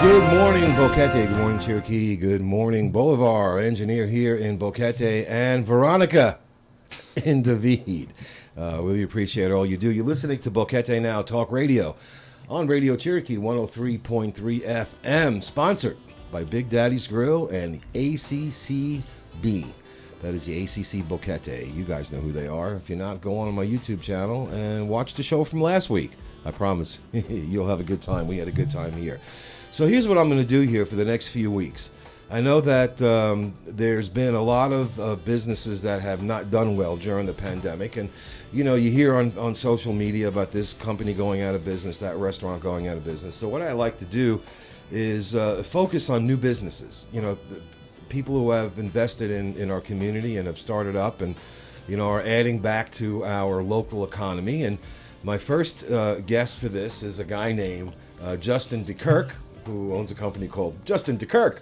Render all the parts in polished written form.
Good morning, Boquete. Good morning, Cherokee. Good morning, Bolivar. Engineer here in Boquete, and Veronica in David. Really appreciate all you do. You're listening to BoqueteNOW Talk Radio on Radio Cherokee 103.3 FM, sponsored by Big Daddy's Grill and ACCB. That is the ACC Boquete. You guys know who they are. If you're not, go on my YouTube channel and watch the show from last week. I promise you'll have a good time. We had a good time here. So here's what I'm going to do here for the next few weeks. I know that there's been a lot of businesses that have not done well during the pandemic. And, you know, you hear on social media about this company going out of business, that restaurant going out of business. So what I like to do is focus on new businesses, you know, people who have invested in our community and have started up and, you know, are adding back to our local economy. And my first guest for this is a guy named Justin DeKirk, who owns a company called Justin DeKirk.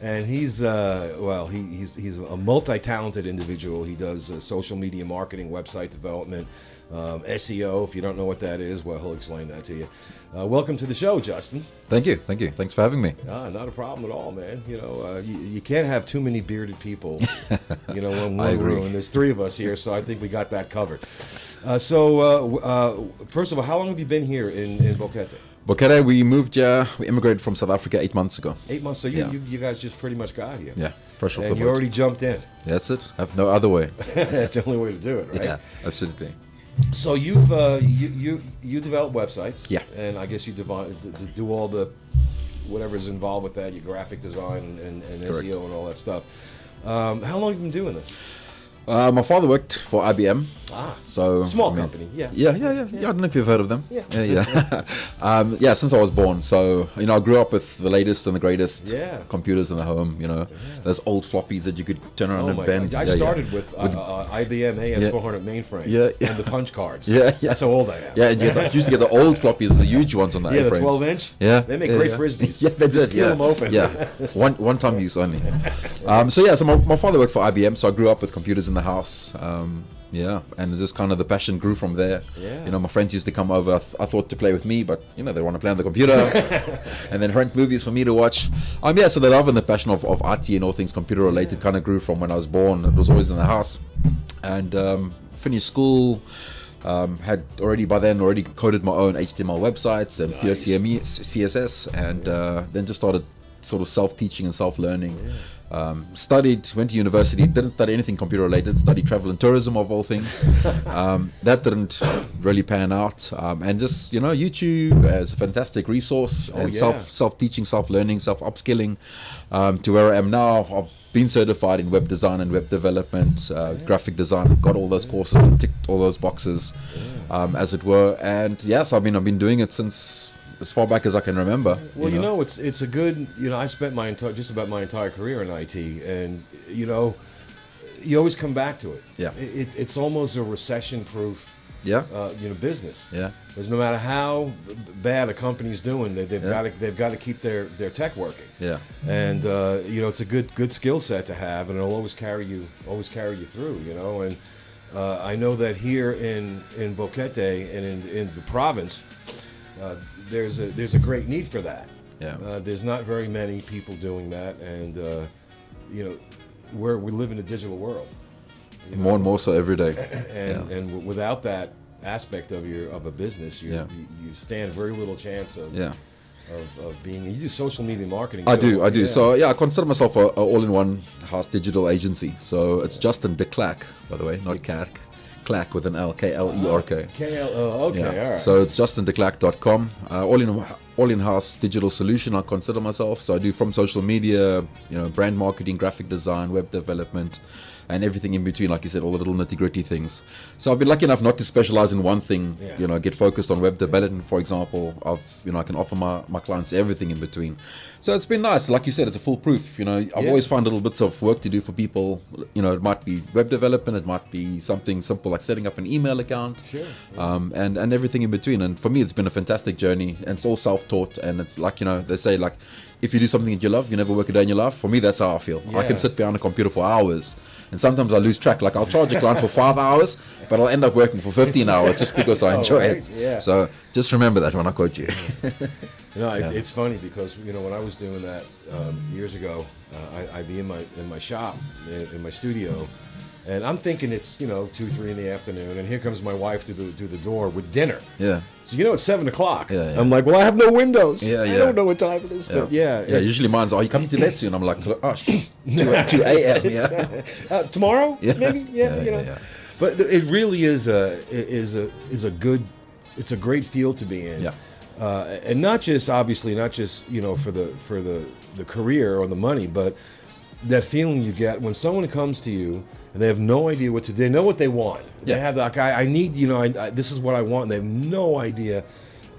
And he's he's a multi-talented individual. He does social media marketing, website development, SEO. If you don't know what that is, well, he'll explain that to you. Welcome to the show, Justin. Thank you. Thanks for having me. Not a problem at all, man. You know, you can't have too many bearded people, you know, in I one agree. room. And there's three of us here, so I think we got that covered. So first of all, how long have you been here in Boquete? Boquete, we immigrated from South Africa 8 months ago. 8 months. So Yeah. you guys just pretty much got here. Yeah, fresh off the And boat. you already jumped in. That's it. I have no other way. That's the only way to do it, right? Yeah, absolutely. So you've you develop websites. Yeah. And I guess you do all the whatever's involved with that, your graphic design and Correct. SEO and all that stuff. How long have you been doing this? My father worked for IBM. So Small company, yeah. Yeah. I don't know if you've heard of them. Yeah. Yeah, since I was born. So, you know, I grew up with the latest and the greatest Yeah. computers in the home, you know. Those old floppies that you could turn around Oh and my bend. God. I started with IBM AS400 mainframe Yeah. and the punch cards. Yeah. That's how old I am. Yeah, and you used to get the old floppies, the huge ones on the Yeah, the A-frames. 12-inch. Yeah. They make great Frisbees. Yeah, they Just did. peel Yeah. them open. Yeah. One time use only. So my father worked for IBM, so I grew up with computers in the house. Yeah, and just kind of the passion grew from there. Yeah. You know, my friends used to come over. I thought to play with me, but you know they want to play on the computer, and then rent movies for me to watch. So the love and the passion of IT and all things computer related kind of grew from when I was born. It was always in the house, and finished school. Had by then already coded my own HTML websites and Nice. POCME, CSS, and then just started sort of self-teaching and self-learning. Went to university, didn't study anything computer related, studied travel and tourism of all things. That didn't really pan out. And just, you know, YouTube as a fantastic resource and yeah. self-teaching, self-learning, self-upskilling to where I am now. I've been certified in web design and web development, graphic design, got all those courses and ticked all those boxes, as it were. And yes, I've been doing it since as far back as I can remember. Well, you know, it's a good, you know, I spent just about my entire career in IT, and, you know, you always come back to it. Yeah. It's almost a recession-proof, Yeah. business. Yeah. Because no matter how bad a company's doing, they've got to keep their tech working. Yeah. And you know, it's a good skill set to have, and it'll always carry you through. You know, and I know that here in Boquete and in the province, there's a great need for that. Yeah. There's not very many people doing that, and you know, we live in a digital world. You know? More and more so every day. And without that aspect of a business, you stand very little chance of being. You do social media marketing. I do. Yeah. So yeah, I consider myself a all-in-one house digital agency. So it's Justin DeKlerk, by the way, not Klerk. Klerk with an L, Klerk. Okay, all right. So it's justindeclerk.com. All-in-house digital solution, I consider myself. So I do from social media, you know, brand marketing, graphic design, web development, and everything in between, like you said, all the little nitty-gritty things. So I've been lucky enough not to specialize in one thing, you know, get focused on web development, for example. I can offer my clients everything in between. So it's been nice. Like you said, it's a foolproof. You know, I've always found little bits of work to do for people. You know, it might be web development, it might be something simple like setting up an email account, and everything in between. And for me, it's been a fantastic journey, and it's all self-taught. And it's like, you know, they say, like, if you do something that you love, you never work a day in your life. For me, that's how I feel. I can sit behind a computer for hours And sometimes I lose track. Like I'll charge a client for 5 hours, but I'll end up working for 15 hours just because I enjoy right? it. Yeah. So just remember that when I quote you. No, it's funny because when I was doing that years ago, I'd be in my shop, in my studio, and I'm thinking it's 2, 3 in the afternoon, and here comes my wife to the door with dinner. Yeah. So it's 7 o'clock. Yeah, yeah. I'm like, well, I have no windows. Yeah, I yeah. don't know what time it is, but Yeah, usually mine's, are you coming to bed soon? I'm like, oh, 2 a.m. Yeah. Tomorrow, Yeah. maybe. Yeah. But it really is a good. It's a great field to be in. Yeah. And not just for the career or the money, but that feeling you get when someone comes to you and they have no idea what to do. They know what they want. Yeah. They have that I need, this is what I want. And they have no idea,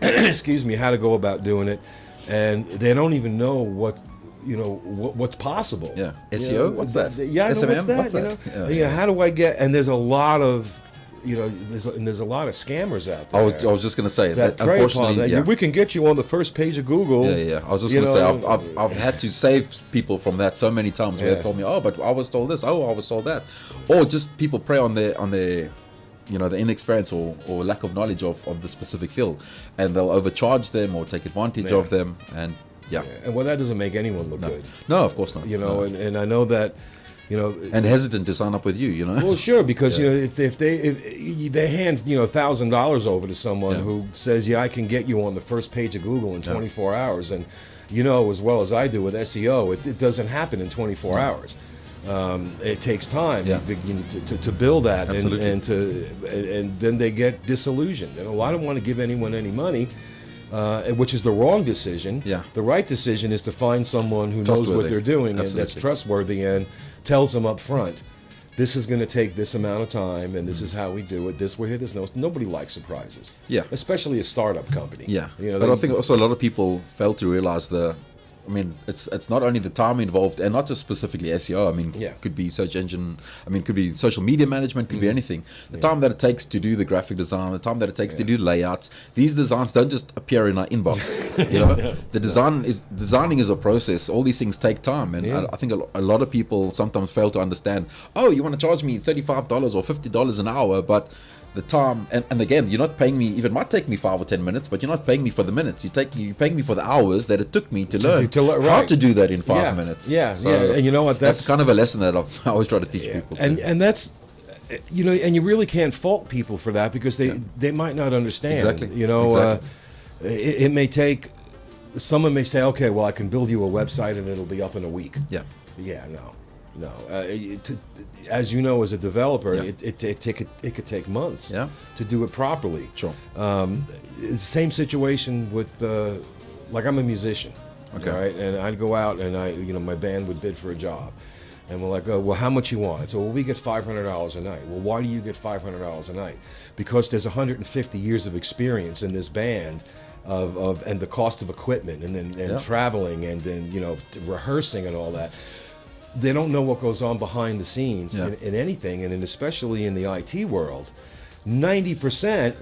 excuse me, how to go about doing it, and they don't even know what's possible. Yeah. SEO? What's that? Yeah, I know, SMM? what's that? What's that? Yeah. How do I get? And there's a lot of there's a lot of scammers out there. I was just going to say that prey upon unfortunately, that. We can get you on the first page of Google. Yeah. I was just going to say I've had to save people from that so many times where they told me, oh, but I was told this, oh, I was told that, or just people prey on their the inexperience or lack of knowledge of the specific field, and they'll overcharge them or take advantage of them, and and that doesn't make anyone look good. No, of course not. And I know that. And hesitant to sign up with you, Well, sure, because if they hand $1,000 over to someone who says, I can get you on the first page of Google in 24 hours, and as well as I do with SEO, it doesn't happen in 24 hours. It takes time to build that, and then they get disillusioned. And a lot don't want to give anyone any money. Which is the wrong decision. Yeah. The right decision is to find someone who knows what they're doing and that's trustworthy and tells them up front, this is going to take this amount of time and this is how we do it. This way, there's nobody likes surprises. Yeah. Especially a startup company. Yeah. But I think also a lot of people fail to realize it's not only the time involved, and not just specifically SEO. Could be search engine. Could be social media management. Could be anything. The time that it takes to do the graphic design, the time that it takes to do layouts. These designs don't just appear in our inbox. The designing is a process. All these things take time, and I think a lot of people sometimes fail to understand. Oh, you want to charge me $35 or $50 an hour, but the time, and again, you're not paying me. Even might take me 5 or 10 minutes, but you're not paying me for the minutes. You're paying me for the hours that it took me to learn how to do that in 5 minutes. And you know what? That's kind of a lesson that I always try to teach people. And that's, and you really can't fault people for that because they might not understand. Exactly. It may take. Someone may say, okay, well, I can build you a website and it'll be up in a week. Yeah. No. As you know, as a developer, it could take months to do it properly. Sure. Same situation with, like, I'm a musician. Okay. Right? And I'd go out and my band would bid for a job. And we're like, oh, well, how much you want? So, well, we get $500 a night. Well, why do you get $500 a night? Because there's 150 years of experience in this band. And the cost of equipment and traveling and then rehearsing and all that. They don't know what goes on behind the scenes in anything, and especially in the IT world. 90%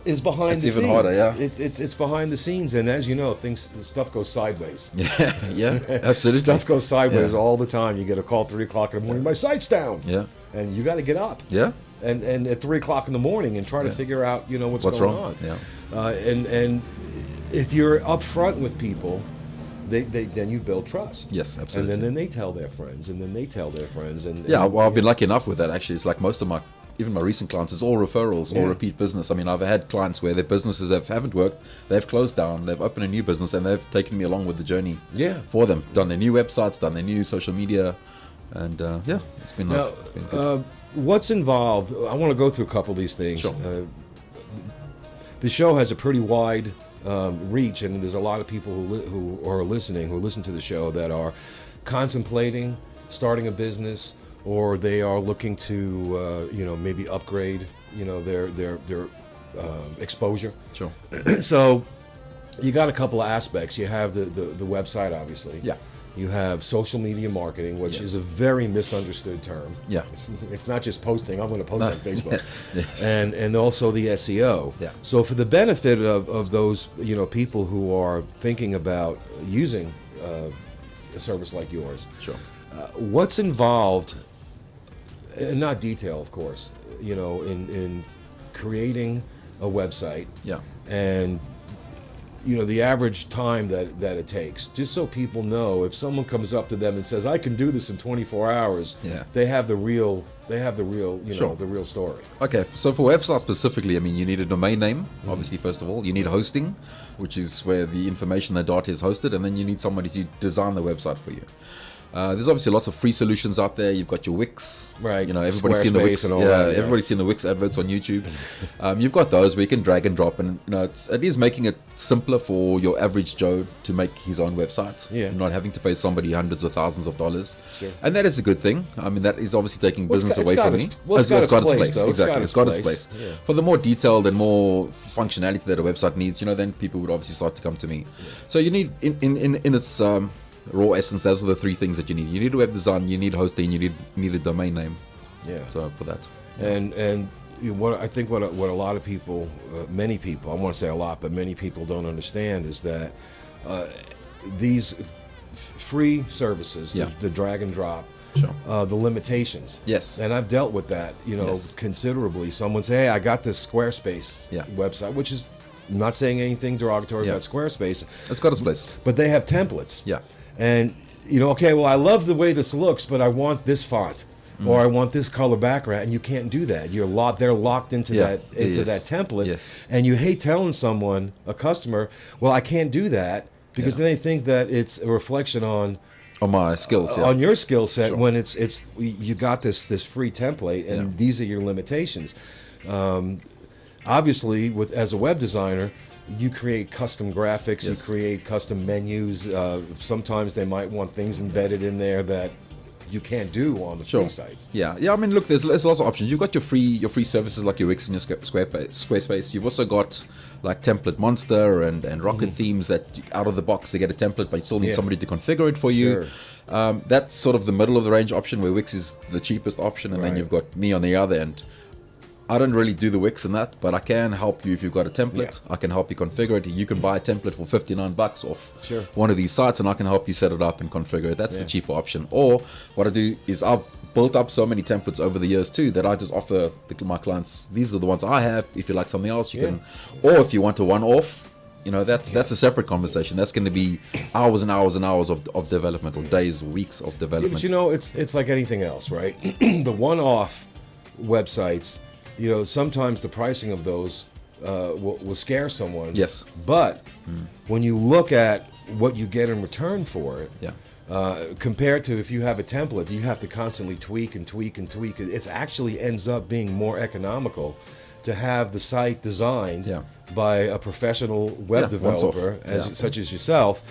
is behind the scenes. It's even harder. It's behind the scenes, and as you know, stuff goes sideways. Absolutely. Stuff goes sideways all the time. You get a call 3 o'clock in the morning. My site's down. And you got to get up. And at 3 o'clock in the morning and try to figure out what's going wrong. On. And if you're upfront with people, then you build trust. Yes, absolutely. And then they tell their friends, and then they tell their friends. I've been lucky enough with that. Actually, it's like most of even my recent clients, is all referrals or repeat business. I've had clients where their businesses haven't worked, they've closed down, they've opened a new business, and they've taken me along with the journey for them. Done their new websites, done their new social media, and it's been good. What's involved? I want to go through a couple of these things. Sure. The show has a pretty wide reach, and there's a lot of people who are listening, who listen to the show, that are contemplating starting a business, or they are looking to maybe upgrade their exposure. Sure. So you got a couple of aspects. You have the website, obviously. Yeah. You have social media marketing, which is a very misunderstood term. Yeah. It's not just posting. I'm going to post on Facebook. Yes. And also the SEO. Yeah. So for the benefit of those people who are thinking about using a service like yours, Sure. What's involved and not detail, of course, in creating a website. Yeah. And the average time that it takes, just so people know, if someone comes up to them and says, I can do this in 24 hours, they have the real, Sure. the real story. Okay, so for websites specifically, I mean, you need a domain name, obviously, first of all. You need hosting, which is where the information, the data is hosted, and then you need somebody to design the website for you. There's obviously lots of free solutions out there. You've got your Wix, right? Everybody's seen the Wix, and all that, yeah. Everybody's seen the Wix adverts on YouTube. You've got those where you can drag and drop, and it is making it simpler for your average Joe to make his own website. Yeah. You're not having to pay somebody hundreds of thousands of dollars, Sure. and that is a good thing. I mean, that is obviously taking business away from me. It's got its place, though. Exactly, it's got its place. Yeah. For the more detailed and more functionality that a website needs, then people would obviously start to come to me. Yeah. So you need in its raw essence, those are the three things that you need. You need a web design, you need hosting, you need a domain name. Yeah. So for that. And what I think what a lot of people, many people, I want to say a lot, but many people don't understand is that these free services, the drag and drop, Sure. the limitations. Yes. And I've dealt with that, Yes. considerably. Someone say, hey, I got this Squarespace website, which is, I'm not saying anything derogatory about Squarespace. It's got its place. But they have templates. Yeah. And, okay, well, I love the way this looks, but I want this font. Or I want this color background, and you can't do that. They're locked into that template. Yes. And you hate telling someone, a customer, well, I can't do that, because then they think that it's a reflection on my skills, on your skill set, Sure. when it's you got this free template, and these are your limitations. Obviously, as a web designer, you create custom graphics, you create custom menus. Sometimes they might want things embedded in there that you can't do on the free sites. Yeah. I mean, look, there's lots of options. You've got your free services like your Wix and your Squarespace. You've also got like Template Monster and Rocket themes that out of the box they get a template, but you still need somebody to configure it for you. Sure. That's sort of the middle of the range option, where Wix is the cheapest option, and then you've got me on the other end. I don't really do the Wix and that, but I can help you if you've got a template. I can help you configure it. You can buy a template for $59 off one of these sites, and I can help you set it up and configure it. That's the cheaper option. Or what I do is I've built up so many templates over the years too that I just offer my clients, these are the ones I have. If you like something else, you can. Or if you want a one-off, that's a separate conversation. That's going to be hours and hours and hours of development, or days, weeks of development. But it's like anything else, right? The one-off websites, sometimes the pricing of those will scare someone. Yes. But when you look at what you get in return for it, compared to if you have a template, you have to constantly tweak and tweak and tweak. It actually ends up being more economical to have the site designed by a professional web developer, such as yourself.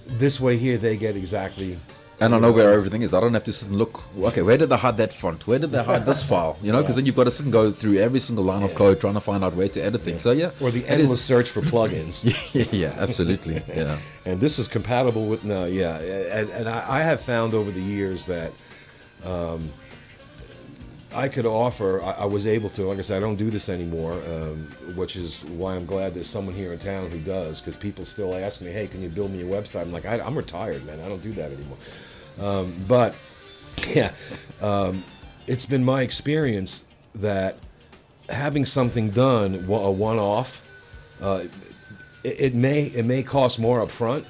This way here, they get exactly... And I know where everything is. I don't have to sit and look, okay, where did they hide that font? Where did they hide this file? Because then you've got to sit and go through every single line of code trying to find out where to edit things. So, Or the endless search for plugins. Absolutely. Yeah. And this is compatible with, and I have found over the years that I could offer, I was able to, like I said, I don't do this anymore, which is why I'm glad there's someone here in town who does, because people still ask me, hey, can you build me a website? I'm like, I'm retired, man. I don't do that anymore. But it's been my experience that having something done, a one-off, it may cost more up front,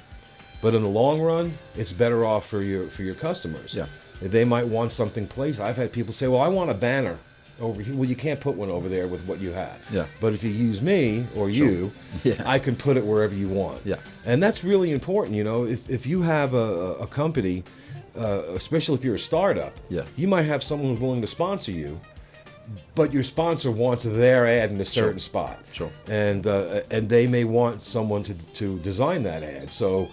but in the long run, it's better off for your customers. Yeah. They might want something placed. I've had people say, well, I want a banner over here. Well, you can't put one over there with what you have. Yeah. But if you use me or you, I can put it wherever you want. Yeah. And that's really important. If you have a company, especially if you're a startup, you might have someone who's willing to sponsor you, but your sponsor wants their ad in a certain spot. Sure. And they may want someone to design that ad. So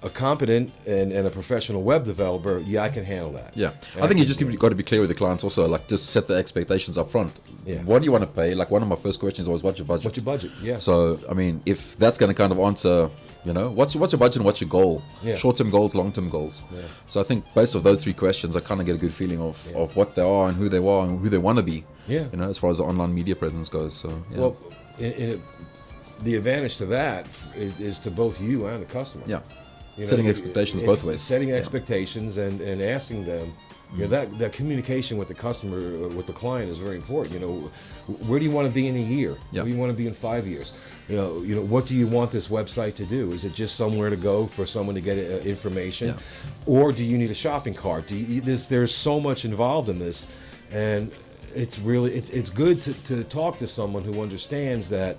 a competent and a professional web developer, I can handle that. Yeah. I think you just got to be clear with the clients also, like just set the expectations up front. Yeah. What do you want to pay? Like one of my first questions is always, what's your budget? What's your budget? Yeah. So, I mean, if that's going to kind of answer, what's your budget and what's your goal? Yeah. Short-term goals, long-term goals. Yeah. So I think based off those three questions, I kind of get a good feeling of what they are and who they are and who they want to be. Yeah. As far as the online media presence goes. So, yeah. Well, the advantage to that is to both you and the customer. Yeah. Setting expectations both ways. Setting expectations and asking them, You know, that communication with the customer, with the client, is very important. You know, where do you want to be in a year? Yeah. Where do you want to be in 5 years? You know, what do you want this website to do? Is it just somewhere to go for someone to get information, or do you need a shopping cart? There's so much involved in this, and it's really it's good to talk to someone who understands that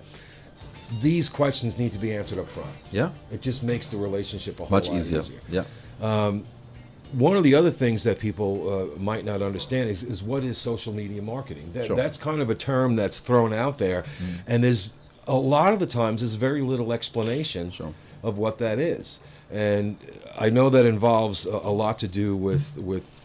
these questions need to be answered up front. Yeah. It just makes the relationship a whole Much lot easier. Yeah. One of the other things that people might not understand is what is social media marketing. That's kind of a term that's thrown out there, and there's a lot of the times there's very little explanation of what that is. And I know that involves a lot to do with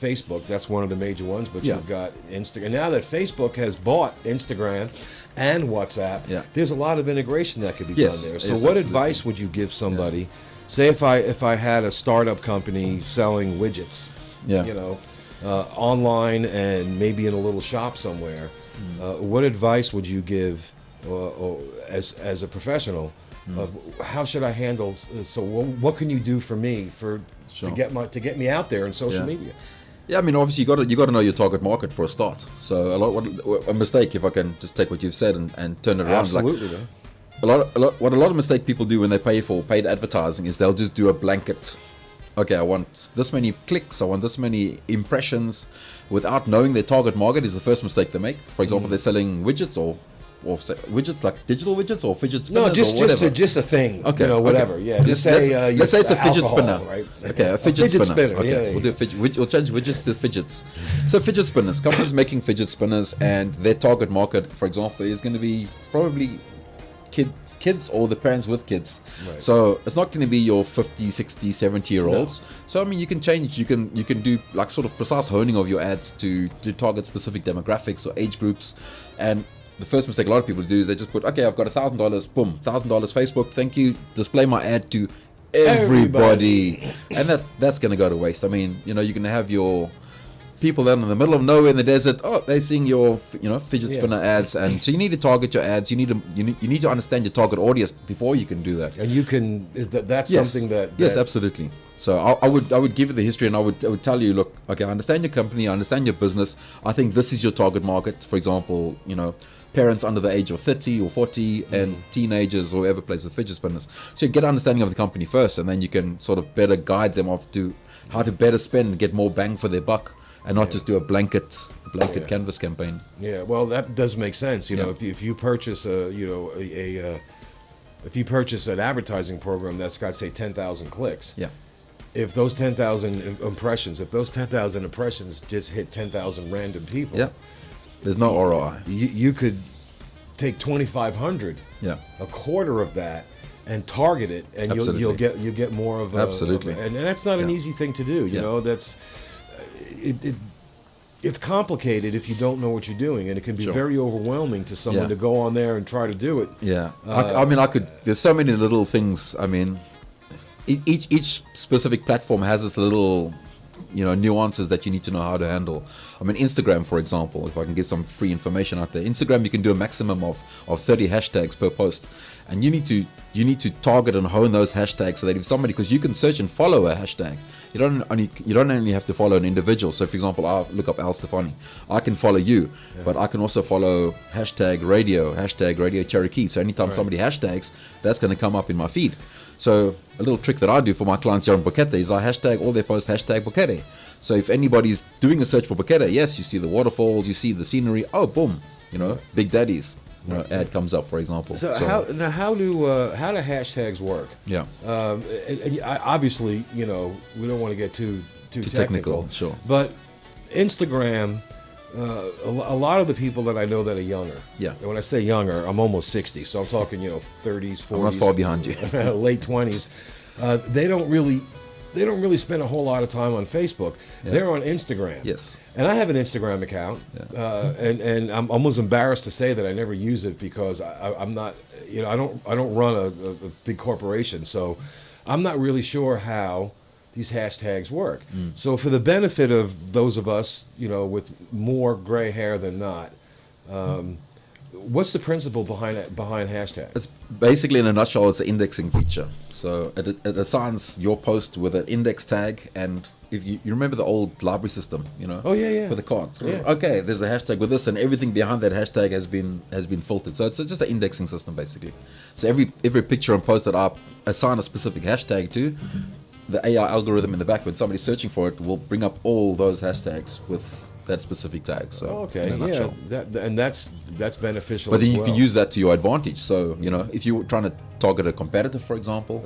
Facebook. That's one of the major ones. But you've got Instagram. Now that Facebook has bought Instagram and WhatsApp, there's a lot of integration that could be done there. So what advice would you give somebody? Say if I had a startup company selling widgets, you know, online and maybe in a little shop somewhere, what advice would you give as a professional? How should I handle? So what can you do for me to get me out there in social media? Yeah, I mean, obviously you got to know your target market for a start. So a mistake, if I can just take what you've said and turn it around. Absolutely. Like, what a lot of mistake people do when they pay for paid advertising is they'll just do a blanket. Okay, I want this many clicks, I want this many impressions, without knowing their target market is the first mistake they make. For example, they're selling widgets or widgets like digital widgets or fidget spinners or whatever. just a thing. Okay, you know, whatever. okay. Yeah, just say let's say it's a fidget alcohol, spinner. right? Okay, a fidget spinner. Okay, Yeah, we'll do a fidget. We'll change widgets to fidgets. So fidget spinners, companies making fidget spinners, and their target market, for example, is going to be probably kids or the parents with kids. Right. So it's not going to be your 50, 60, 70-year-olds. No. So I mean, you can change. You can do like sort of precise honing of your ads to target specific demographics or age groups. And the first mistake a lot of people do is they just put, okay, I've got $1,000, boom, $1,000 Facebook, thank you, display my ad to everybody. And that's going to go to waste. I mean, you know, you're going to have your people down in the middle of nowhere in the desert. Oh, they're seeing your, you know, fidget spinner ads, and so you need to target your ads. You need to understand your target audience before you can do that. And you can that's something that yes, absolutely. So I would give you the history, and I would tell you, look, okay, I understand your company, I understand your business. I think this is your target market. For example, you know, parents under the age of 30 or 40 and teenagers or whoever plays with fidget spinners. So you get an understanding of the company first, and then you can sort of better guide them off to how to better spend and get more bang for their buck, and not just do a blanket canvas campaign. Yeah, well, that does make sense. You know, if you purchase if you purchase an advertising program that's got, say, 10,000 clicks. Yeah. If those 10,000 impressions, just hit 10,000 random people. Yeah. There's no ROI. You could take 2,500. Yeah. A quarter of that, and target it, and you'll get more of. Absolutely. And that's not an easy thing to do. You know, that's it's complicated if you don't know what you're doing, and it can be very overwhelming to someone to go on there and try to do it. Yeah. I mean, there's so many little things. I mean, each specific platform has its little, you know, nuances that you need to know how to handle. I mean, Instagram, for example, if I can get some free information out there, Instagram, you can do a maximum of 30 hashtags per post, and you need to target and hone those hashtags so that if somebody, because you can search and follow a hashtag, you don't only have to follow an individual. So, for example, I look up Al Stefani, I can follow you, but I can also follow hashtag radio Cherokee. So anytime somebody hashtags, that's going to come up in my feed. So a little trick that I do for my clients here on Boquete is I hashtag all their posts #Boquete. So if anybody's doing a search for Boquete, yes, you see the waterfalls, you see the scenery. Oh, boom, you know, Big Daddy's ad comes up, for example. So how do hashtags work? Yeah. Obviously, you know, we don't want to get too technical. Sure. But Instagram. A lot of the people that I know that are younger. Yeah. And when I say younger, I'm almost 60, so I'm talking, you know, 30s, 40s. I'm not far behind you. Late 20s. They don't really spend a whole lot of time on Facebook. Yeah. They're on Instagram. Yes. And I have an Instagram account, and I'm almost embarrassed to say that I never use it because I'm not, you know, I don't run a big corporation, so I'm not really sure how these hashtags work. So for the benefit of those of us, you know, with more gray hair than not, what's the principle behind hashtags? It's basically, in a nutshell, it's an indexing feature. So it assigns your post with an index tag, and if you remember the old library system, Oh, yeah. for the cards. Yeah. Okay, there's a hashtag with this, and everything behind that hashtag has been filtered. So it's just an indexing system basically. So every picture and post that I assign a specific hashtag to, the AI algorithm in the back, when somebody's searching for it, will bring up all those hashtags with that specific tag. So Okay, in a yeah, nutshell. that's beneficial. But then as you well. can use that to your advantage. So, if you're trying to target a competitor, for example,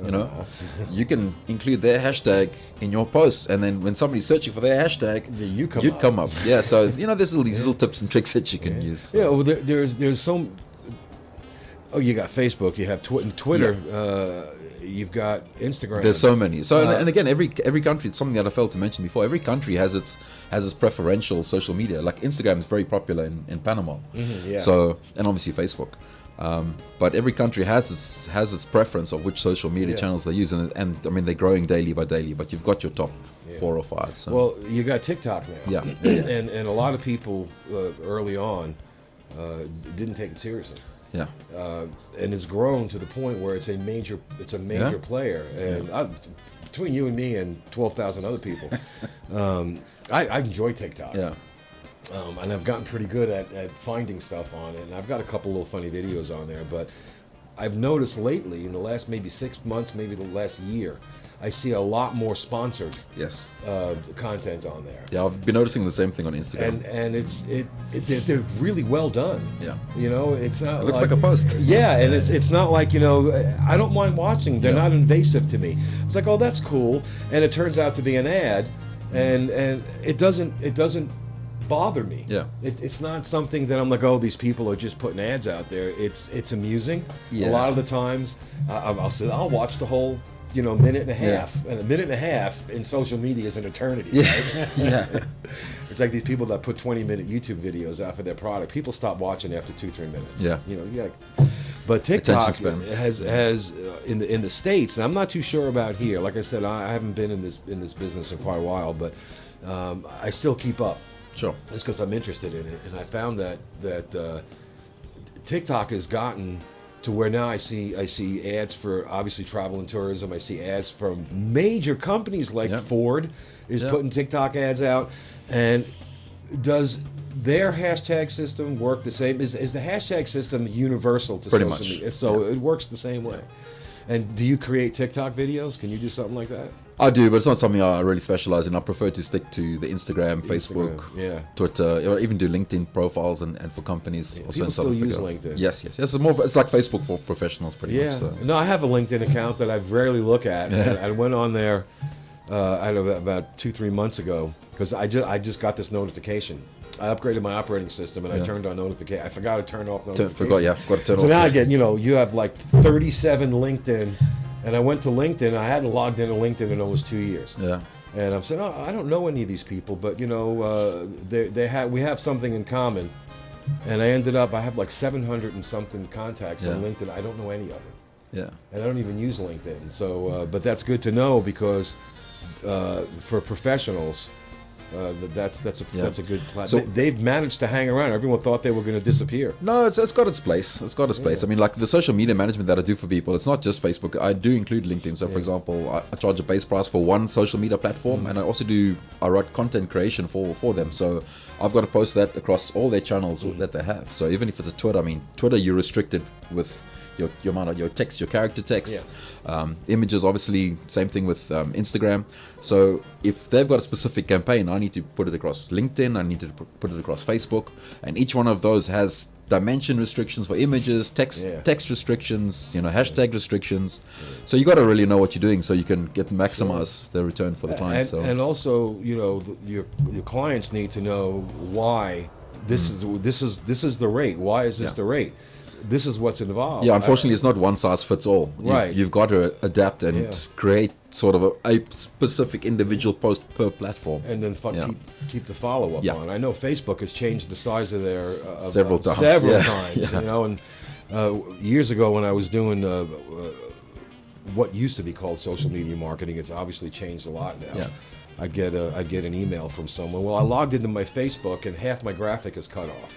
you can include their hashtag in your post, and then when somebody's searching for their hashtag, You'd you'd come up. Yeah, so, there's all these little tips and tricks that you can use. Yeah, well, there's so. Oh, you got Facebook, you have Twitter, you've got Instagram. There's so many. So, and again, every country, it's something that I failed to mention before. Every country has its preferential social media. Like Instagram is very popular in Panama. Yeah. So, and obviously Facebook. But every country has its preference of which social media channels they use, and I mean they're growing daily by daily. But you've got your top 4 or 5. So. Well, you got TikTok now. Yeah. and a lot of people early on didn't take it seriously. Yeah. And it's grown to the point where it's a major player. And between you and me and 12,000 other people, I enjoy TikTok. Yeah. And I've gotten pretty good at finding stuff on it. And I've got a couple little funny videos on there. But I've noticed lately, in the last maybe 6 months, maybe the last year, I see a lot more sponsored Yes. content on there. Yeah, I've been noticing the same thing on Instagram. And they're really well done. Yeah. It's not. It looks like a post. Yeah, and it's not like I don't mind watching. They're not invasive to me. It's like, oh, that's cool, and it turns out to be an ad, and it doesn't bother me. Yeah. It's not something that I'm like, oh, these people are just putting ads out there. It's amusing. Yeah. A lot of the times, I'll watch the whole minute and a half, and a minute and a half in social media is an eternity. Yeah. Right? Yeah. It's like these people that put 20-minute YouTube videos out for their product. People stop watching after 2-3 minutes. Yeah. But TikTok Attention span. has in the States, and I'm not too sure about here. Like I said, I haven't been in this business in quite a while, but I still keep up. Sure. Just because I'm interested in it, and I found that TikTok has gotten to where now I see ads for obviously travel and tourism. I see ads from major companies like Ford is putting TikTok ads out. And does their hashtag system work the same? Is the hashtag system universal to Pretty social much. media? So it works the same way. And do you create TikTok videos? Can you do something like that? I do, but it's not something I really specialize in. I prefer to stick to the Instagram, Facebook, Twitter, or even do LinkedIn profiles and for companies. Also People in South still use Africa. LinkedIn. Yes. It's like Facebook for professionals, pretty much. So. No, I have a LinkedIn account that I rarely look at. And I went on there I don't know, about 2-3 months ago because I just got this notification. I upgraded my operating system and I turned on notification. I forgot to turn off notifications. Forgot to turn off. So now I get, you have like 37 LinkedIn, and I went to LinkedIn. I hadn't logged into LinkedIn in almost 2 years. Yeah. And I'm saying, I don't know any of these people, but we have something in common. And I have like 700 and something contacts on LinkedIn. I don't know any of them. Yeah. And I don't even use LinkedIn. So, but that's good to know because for professionals, that's a good platform. So, they've managed to hang around. Everyone thought they were going to disappear. No, it's got its place. It's got its place. I mean, like the social media management that I do for people, it's not just Facebook. I do include LinkedIn. So, for example, I charge a base price for one social media platform, and I write content creation for them. So, I've got to post that across all their channels that they have. So, even if it's a Twitter, I mean, Twitter, you're restricted with your amount of your text, your character text. Images, obviously, same thing with Instagram. So if they've got a specific campaign, I need to put it across LinkedIn, I need to put it across Facebook, and each one of those has dimension restrictions for images, text restrictions, hashtag restrictions. So you got to really know what you're doing so you can maximize the return for the client. And also, your clients need to know why this is the rate. Why is this the rate? This is what's involved. Yeah, unfortunately, it's not one size fits all. Right. You've got to adapt and create sort of a specific individual post per platform. And then keep the follow-up on. I know Facebook has changed the size of their... several times. And years ago when I was doing what used to be called social media marketing, it's obviously changed a lot now. Yeah. I'd get an email from someone. Well, I logged into my Facebook and half my graphic is cut off.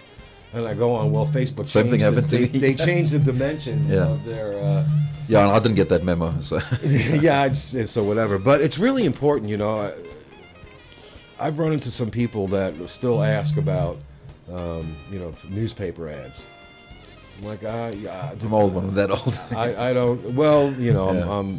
And I go on, well, Facebook Same thing changed happened to me. They changed the dimension Yeah. of their... Yeah, and I didn't get that memo. So yeah, so whatever. But it's really important, you know. I've run into some people that still ask about, you know, newspaper ads. I'm like, yeah, I'm old, when I'm that old. I don't. Well, you know, Yeah.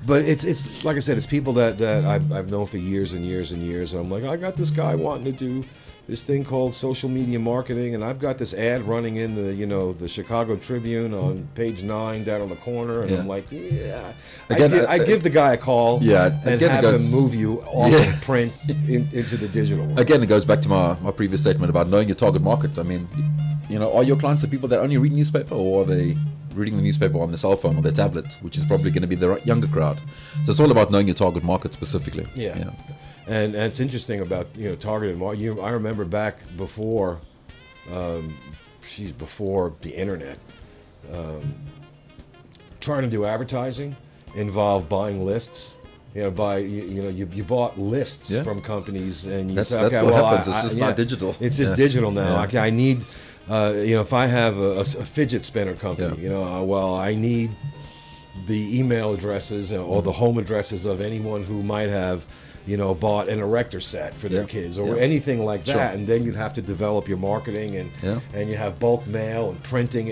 but it's like I said, it's people that I've known for years and years and years. And I'm like, I got this guy wanting to do this thing called social media marketing, and I've got this ad running in the, you know, the Chicago Tribune on page 9 down on the corner, and Yeah. I'm like, yeah. Again, I give the guy a call, Yeah, and again, it have goes- him move you off Yeah. of print into the digital world. Again, it goes back to my previous statement about knowing your target market. I mean, you know, are your clients the people that only read newspaper, or are they reading the newspaper on their cell phone or their tablet, which is probably going to be the younger crowd? So it's all about knowing your target market specifically. Yeah. And it's interesting about, you know, targeted marketing. I remember back before, before the internet, trying to do advertising involved buying lists. You know, you bought lists Yeah. from companies, and you That's said, okay, what well, happens. It's just not digital. It's just Yeah. digital now. Yeah. Okay, I need, you know, if I have a fidget spinner company, Yeah. you know, well, I need the email addresses or the home addresses of anyone who might have, you know, bought an erector set for their Yeah. kids or Yeah. anything like that. Sure. And then you'd have to develop your marketing and Yeah. and you have bulk mail and printing.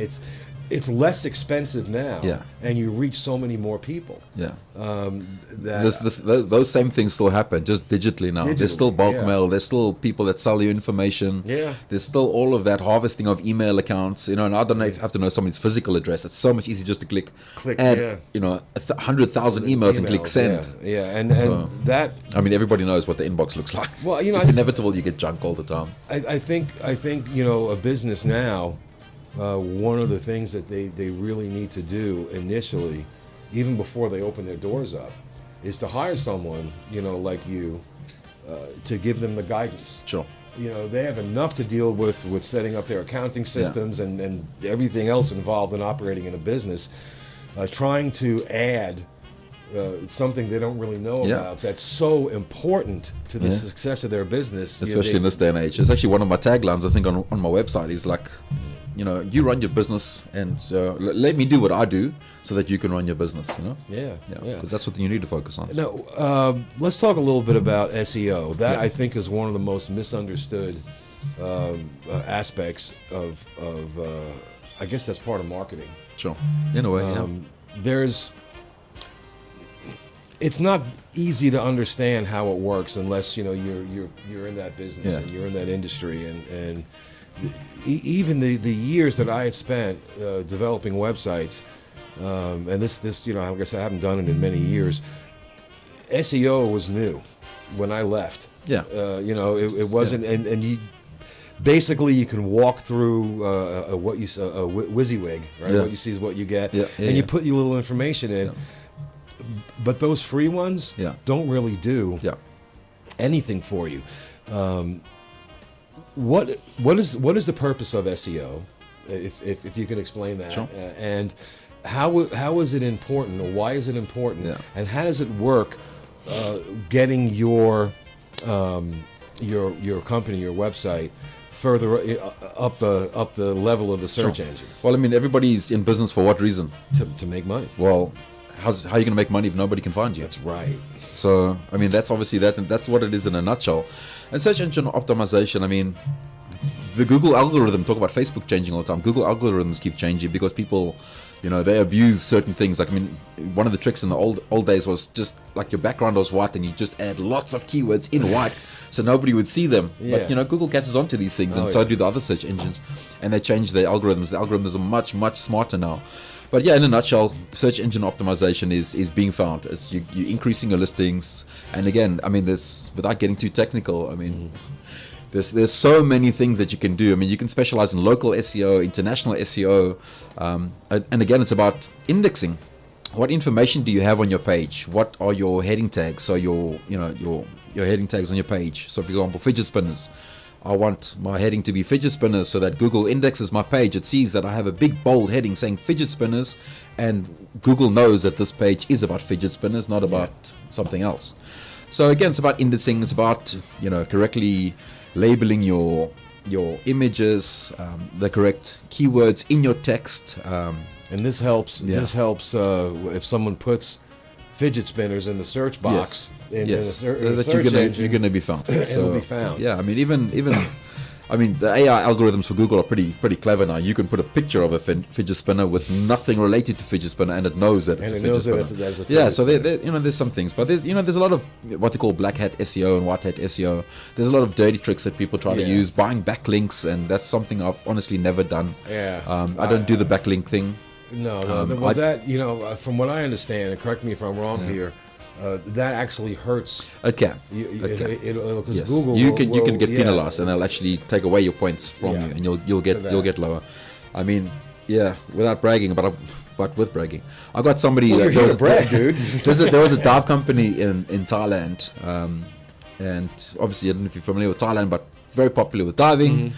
It's less expensive now, Yeah. and you reach so many more people. Yeah. That Those same things still happen, just digitally now. There's still Digitally, bulk yeah. mail. There's still people that sell you information. Yeah. There's still all of that harvesting of email accounts. You know, and I don't know if you have to know somebody's physical address. It's so much easier just to click add, yeah. you know, 100,000 emails and click send. Yeah, and So- that. I mean, everybody knows what the inbox looks like. Well, you know, it's inevitable you get junk all the time. I think you know, a business now, one of the things that they really need to do initially, even before they open their doors up, is to hire someone, you know, like you, to give them the guidance. Sure. You know, they have enough to deal with setting up their accounting systems and everything else involved in operating in a business. Trying to add something they don't really know Yeah. about that's so important to the Yeah. success of their business. You know, Especially in this day and age. It's actually one of my taglines, I think, on my website is like, you know, you run your business and let me do what I do so that you can run your business, you know? Yeah, Because that's what you need to focus on. Now, let's talk a little bit about SEO. That Yeah. I think is one of the most misunderstood aspects of I guess that's part of marketing. Sure. In a way, It's not easy to understand how it works unless, you know, you're in that business Yeah. and you're in that industry, and even the years that I had spent developing websites, and this you know, like I said, I haven't done it in many years. SEO was new when I left. Yeah. You know, it wasn't, and you basically you can walk through what you a WYSIWYG, right? Yeah. What you see is what you get, Yeah, yeah, and you yeah. put your little information in. Yeah. But those free ones Yeah. don't really do Yeah. anything for you. What is the purpose of SEO? If you can explain that, Sure. And how is it important, or why is it important, Yeah. and how does it work getting your company, your website, further up the level of the search Sure. engines Well, I mean, everybody's in business for what reason? to make money? Well, how are you going to make money if nobody can find you? That's right. So, I mean, that's obviously that, and that's what it is in a nutshell. And search engine optimization, I mean, the Google algorithm, talk about Facebook changing all the time. Google algorithms keep changing because people, you know, they abuse certain things. Like, I mean, one of the tricks in the old days was just like your background was white and you just add lots of keywords in white so nobody would see them. Yeah. But, you know, Google catches on to these things, and Oh, so yeah. do the other search engines. And they change their algorithms. The algorithms are much, much smarter now. But yeah, in a nutshell, search engine optimization is being found. It's you're increasing your listings. And again, I mean, this, without getting too technical, I mean, there's so many things that you can do. I mean, you can specialize in local SEO, international SEO, and again, it's about indexing. What information do you have on your page? What are your heading tags? So your heading tags on your page. So for example, fidget spinners. I want my heading to be fidget spinners so that Google indexes my page. It sees that I have a big bold heading saying fidget spinners, and Google knows that this page is about fidget spinners, not about something else. So again, it's about indexing. It's about, you know, correctly labeling your your images, the correct keywords in your text. And this helps. Yeah. This helps if someone puts fidget spinners in the search box. In the so in the that search engine, you're gonna be found. it'll be found. Yeah, I mean, even I mean, the AI algorithms for Google are pretty clever now. You can put a picture of a fidget spinner with nothing related to fidget spinner, and it knows that it's a fidget spinner. That's a Yeah, fidget so spinner. there's some things, but there's a lot of what they call black hat SEO and white hat SEO. There's a lot of dirty tricks that people try to Yeah. use, buying backlinks, and that's something I've honestly never done. Yeah. I don't do the backlink thing. No. I- That from what I understand, and correct me if I'm wrong here, that actually hurts. It can. Because Yes. Google you will, can get yeah. penalized, and they'll actually take away your points from Yeah. you, and you'll For that. get lower. I mean, yeah, without bragging, but with bragging, I got somebody. Well, you're there here was- to brag, dude. there was a dive company in Thailand, and obviously I don't know if you're familiar with Thailand, but very popular with diving.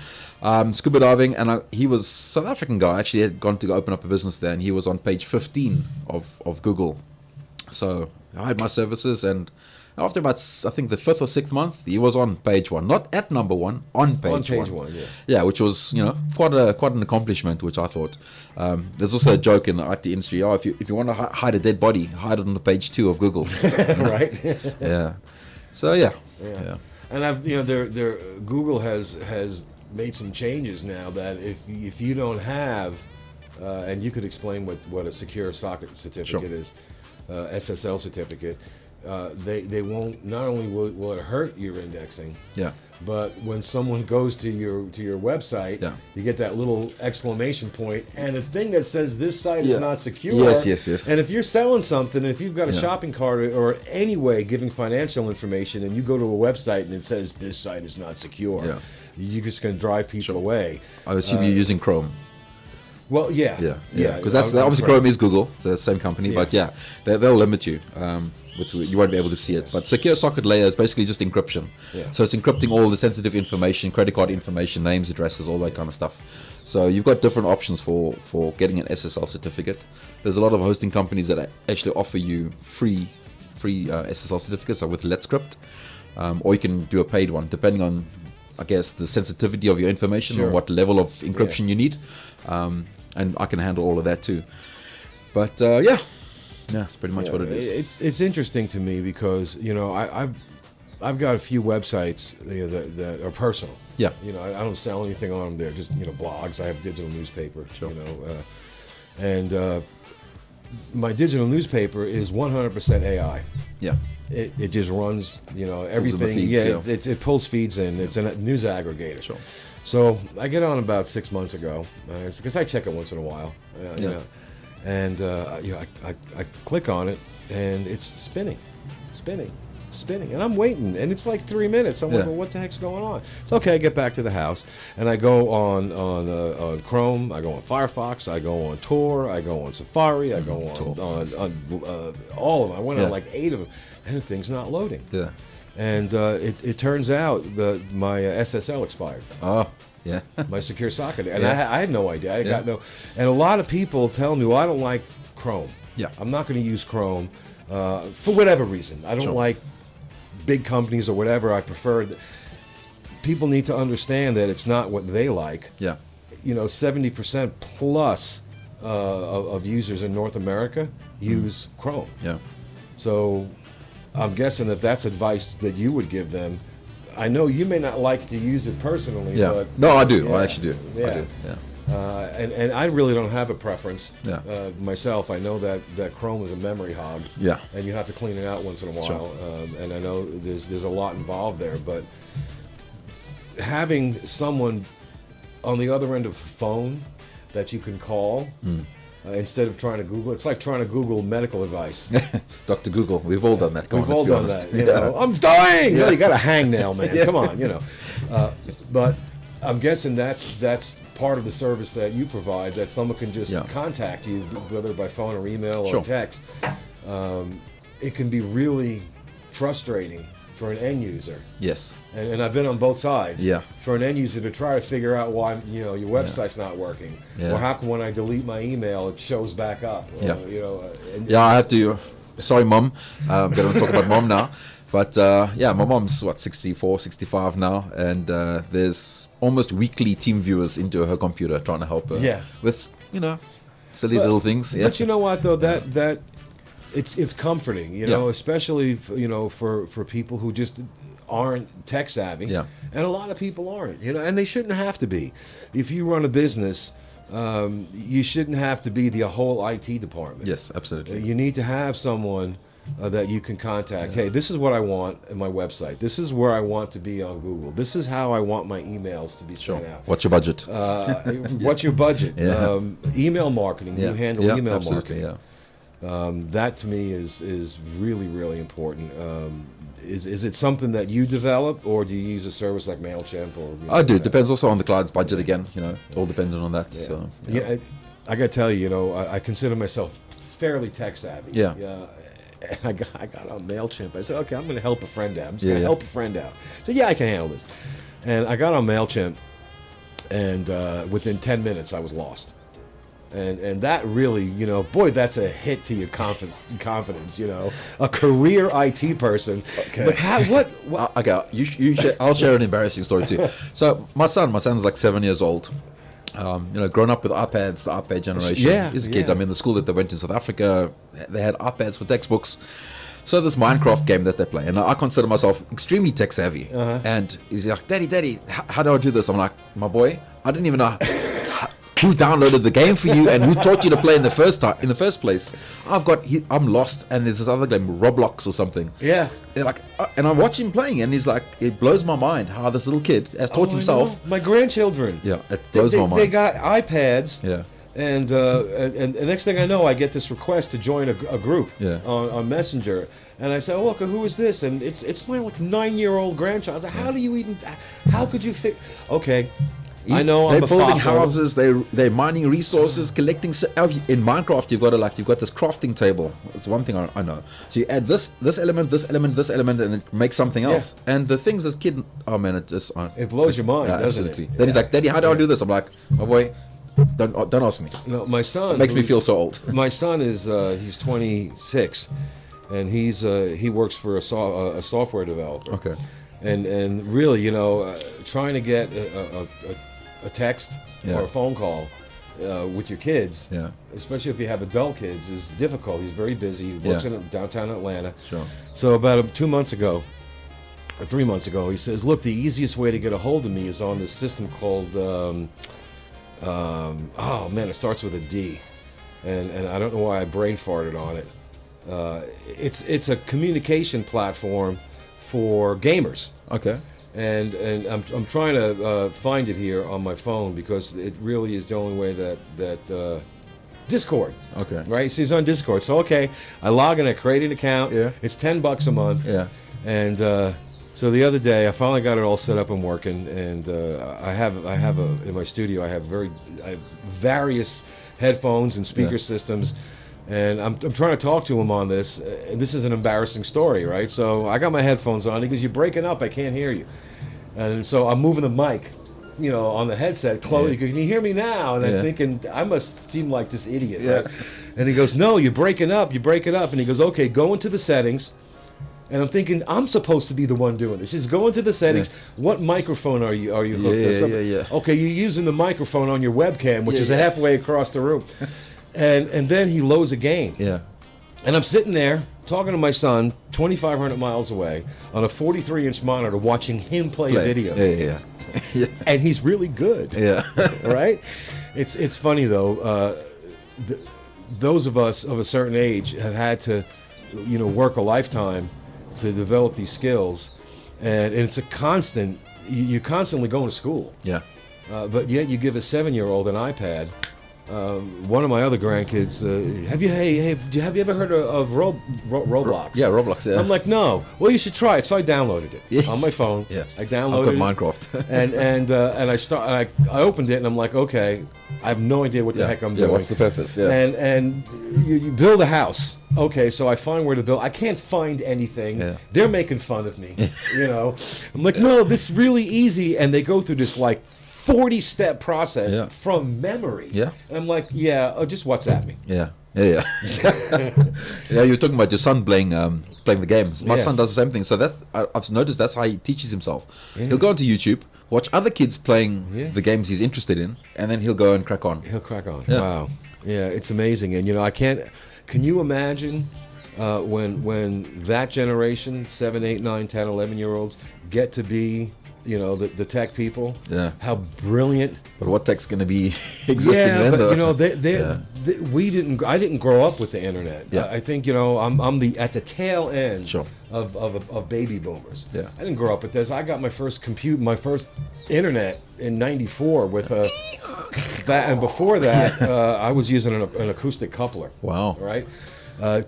Scuba diving, and he was South African guy. Actually, had gone to go open up a business there, and he was on page 15 of Google. So I had my services, and after about I think the 5th or 6th month, he was on page 1, not at number 1, on page 1. Yeah. Which was quite an accomplishment, which I thought. There's also a joke in the IT industry. Oh, if you want to hide a dead body, hide it on the page 2 of Google. Right. Yeah. So yeah. And Google has made some changes now that if you don't have, and you could explain what a secure socket certificate is, SSL certificate, they won't. Not only will it hurt your indexing, Yeah. but when someone goes to your website, Yeah. you get that little exclamation point and a thing that says this site Yeah. is not secure. Yes. And if you're selling something, if you've got a Yeah. shopping cart or any way giving financial information, and you go to a website and it says this site is not secure, Yeah. you're just going to drive people away. I assume you're using Chrome. Well, yeah. Because that's obviously Chrome is Google, so it's the same company. Yeah. But yeah, they'll limit you. You won't be able to see it. But secure socket layer is basically just encryption. Yeah. So it's encrypting all the sensitive information, credit card information, names, addresses, all that kind of stuff. So you've got different options for getting an SSL certificate. There's a lot of hosting companies that actually offer you free SSL certificates, like with Let's Script, or you can do a paid one, depending on, I guess, the sensitivity of your information Sure. or what level of encryption you need. And I can handle all of that too. But that's pretty much what it is. It's interesting to me because I've got a few websites that are personal. Yeah. I don't sell anything on them. They're just blogs. I have a digital newspaper. Sure. And my digital newspaper is 100% AI. Yeah. It just runs the everything. feeds, yeah. It pulls feeds in. It's a news aggregator. Sure. So I get on about 6 months ago because I check it once in a while. And I click on it and it's spinning, and I'm waiting, and it's like 3 minutes. I'm like, well, what the heck's going on? It's okay. I get back to the house and I go on Chrome. I go on Firefox. I go on Tor. I go on Safari. I go on all of them. I went on like 8 of them, and the thing's not loading. Yeah. And it turns out my SSL expired. Oh, yeah. My secure socket, and Yeah. I had no idea. I got no. And a lot of people tell me, well, I don't like Chrome. Yeah. I'm not going to use Chrome for whatever reason. I don't Sure. like big companies or whatever. I prefer. People need to understand that it's not what they like. Yeah. 70% plus of users in North America use Chrome. Yeah. So I'm guessing that's advice that you would give them. I know you may not like to use it personally, Yeah. but No, I do. Yeah. I actually do. Yeah. I do. Yeah. and I really don't have a preference. Yeah. Myself, I know that Chrome is a memory hog. Yeah. And you have to clean it out once in a while. Sure. And I know there's a lot involved there, but having someone on the other end of the phone that you can call instead of trying to Google, it's like trying to Google medical advice. Dr. Google, we've all done that. Come We've on, all let's done be honest. that. I'm dying. Yeah. You got a hangnail, man. Come on, But I'm guessing that's part of the service that you provide, that someone can just contact you, whether by phone or email or Sure. text. It can be really frustrating for an end user. Yes. And I've been on both sides. Yeah. For an end user to try to figure out why your website's not working, Yeah. or how come when I delete my email it shows back up. Yeah. And Yeah, I have to. Sorry, Mom. I'm going to talk about Mom now. But yeah, my mom's 64, 65 now, and there's almost weekly team viewers into her computer trying to help her with silly little things. Yeah. But you know what though, that it's comforting, especially for people who just aren't tech savvy, and a lot of people aren't, and they shouldn't have to be. If you run a business, you shouldn't have to be the whole IT department. Yes, absolutely. You need to have someone that you can contact. Hey, this is what I want in my website. This is where I want to be on Google. This is how I want my emails to be sent out. What's your budget? What's your budget? Email marketing. You handle email absolutely, marketing. That to me is really, really important. Is it something that you develop, or do you use a service like MailChimp? Or I do. It depends also on the client's budget again. All dependent on that. Yeah. So I got to tell you, I consider myself fairly tech savvy. Yeah. I got on MailChimp. I said, okay, I'm going to help a friend out. I'm just going to help a friend out. So yeah, I can handle this. And I got on MailChimp, and within 10 minutes, I was lost. And that really, boy, that's a hit to your confidence. A career IT person. Okay. But what? Okay, I'll share an embarrassing story too. So my son's like 7 years old. Grown up with iPads, the iPad generation. Yeah, He's a kid. I mean, the school that they went to in South Africa, they had iPads for textbooks. So this Minecraft game that they play, and I consider myself extremely tech savvy. And he's like, Daddy, how do I do this? I'm like, my boy, I didn't even know who downloaded the game for you and who taught you to play in the first place. I'm lost, and there's this other game, Roblox or something. Yeah. They're like, and I watch him playing, and he's like, it blows my mind how this little kid has taught himself. My grandchildren. Yeah, it blows my mind. They got iPads. Yeah. And the next thing I know, I get this request to join a group on Messenger, and I say, "Oh, look, who is this?" And it's my 9-year-old grandchild. I was like, how could you fit? Okay, I know they're I'm a building fossil. houses, they're mining resources, collecting. In Minecraft, you've got this crafting table. It's one thing I know. So you add this element, and it makes something else. And the things as kid, oh man, It blows your mind, doesn't absolutely. it? Then he's like, Daddy, how do I do this? I'm like, my boy, don't ask me. No, my son. It makes me feel so old. My son is he's 26, and he works for a software developer. Okay. And really, trying to get a text or a phone call with your kids, especially if you have adult kids, is difficult. He's very busy. He works in downtown Atlanta. Sure. So about 2 months ago, or 3 months ago, he says, "Look, the easiest way to get a hold of me is on this system called oh man, it starts with a D, and I don't know why I brain farted on it. It's a communication platform for gamers." Okay. And I'm trying to find it here on my phone, because it really is the only way that Discord. Okay. Right? So he's on Discord. So okay, I log in, I create an account. Yeah. It's $10 a month. Yeah. And so the other day, I finally got it all set up and working. And I have in my studio, I have various headphones and speaker systems. And I'm trying to talk to him on this, and this is an embarrassing story, right? So I got my headphones on. He goes, "You're breaking up. I can't hear you." And so I'm moving the mic, on the headset close. Yeah. He goes, "Can you hear me now?" And I'm thinking, I must seem like this idiot, Yeah. right? And he goes, "No, you're breaking up. You're breaking up." And he goes, "Okay, go into the settings." And I'm thinking, I'm supposed to be the one doing this. He says, "Go into the settings. What microphone are you hooked up?" Yeah. Okay, you're using the microphone on your webcam, which is halfway across the room. And then he loads a game. Yeah. And I'm sitting there talking to my son, 2,500 miles away, on a 43-inch monitor, watching him play a video. Yeah. And he's really good. Yeah. Right? It's funny, though. Those of us of a certain age have had to, work a lifetime to develop these skills. And it's a constant, you're constantly going to school. Yeah. But yet you give a 7-year-old an iPad. One of my other grandkids, have you ever heard of Roblox? Yeah, Roblox. Yeah. I'm like, no. Well, you should try it. So I downloaded it on my phone. Yeah. I downloaded I've got Minecraft. and I opened it, and I'm like, okay, I have no idea what the heck I'm doing. Yeah, what's the purpose? Yeah. And you build a house. Okay, so I find where to build. I can't find anything. Yeah. They're making fun of me. I'm like, no, this is really easy. And they go through this 40-step process Yeah. from memory. Yeah. And I'm like, just WhatsApp me. Yeah. Yeah, you're talking about your son playing the games. My Yeah. son does the same thing. So I've noticed that's how he teaches himself. Yeah. He'll go onto YouTube, watch other kids playing Yeah. the games he's interested in, and then he'll go and crack on. He'll crack on. Yeah. Wow. Yeah, it's amazing. And, can you imagine when that generation, 7, 8, 9, 10, 11-year-olds, get to be, the tech people? Yeah. How brilliant. But what tech's going to be existing then? but though? I didn't grow up with the internet. Yeah. I think I'm at the tail end Sure. of baby boomers. Yeah. I didn't grow up with this. I got my first internet in '94 with that, and before that, I was using an acoustic coupler. Wow. Right.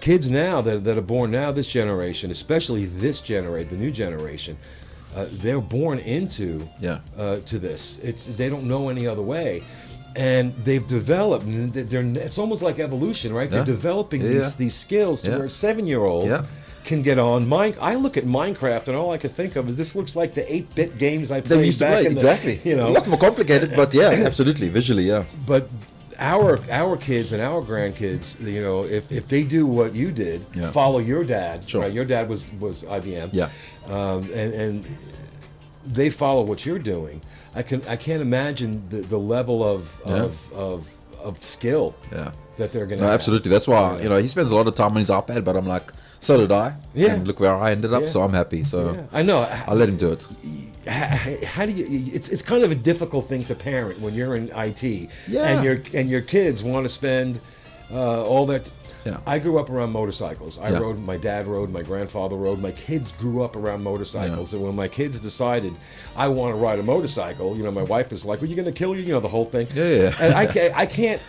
Kids now that are born now, this generation, especially this generation, the new generation, they're born into to this. They don't know any other way, and they've developed. It's almost like evolution, right? They're developing these skills to where a 7-year-old can get on. I look at Minecraft, and all I can think of is this looks like the 8-bit games I played back in exactly. A lot more complicated, but absolutely, visually, But our kids and our grandkids, if they do what you did, follow your dad. Sure. Right? Your dad was IBM. Yeah. And they follow what you're doing. I can't imagine the level of skill that they're going to have. Absolutely. That's why he spends a lot of time on his iPad, but I'm like, so did I. Yeah. And look where I ended up, so I'm happy. So I know. I'll let him do it. How do you? It's kind of a difficult thing to parent when you're in IT, Yeah. and your kids want to spend all that. Yeah. I grew up around motorcycles. I rode. My dad rode. My grandfather rode. My kids grew up around motorcycles, and when my kids decided I want to ride a motorcycle, my wife was like, "Are you going to kill you?" The whole thing. Yeah. And I can't.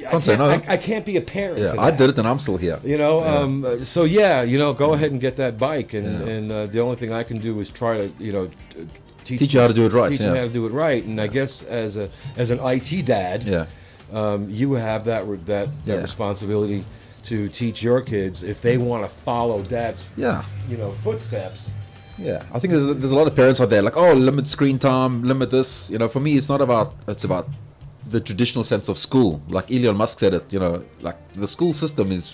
I can't be a parent. Yeah, to I that. did it, and I'm still here. So go ahead and get that bike, and the only thing I can do is try to teach you how to do it right. Teach them how to do it right, and I guess as an IT dad, you have that responsibility to teach your kids if they want to follow dad's footsteps. Yeah, I think there's a lot of parents out there like, oh, limit screen time, limit this. For me, it's about the traditional sense of school. Like Elon Musk said it, like the school system is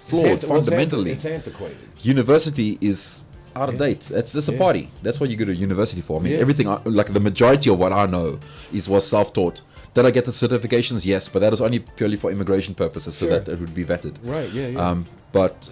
flawed fundamentally. It's antiquated. University is out of date. It's just a party. That's what you go to university for. I mean, everything, like the majority of what I know was self-taught. Did I get the certifications? Yes, but that was only purely for immigration purposes, so that it would be vetted. Right, yeah. But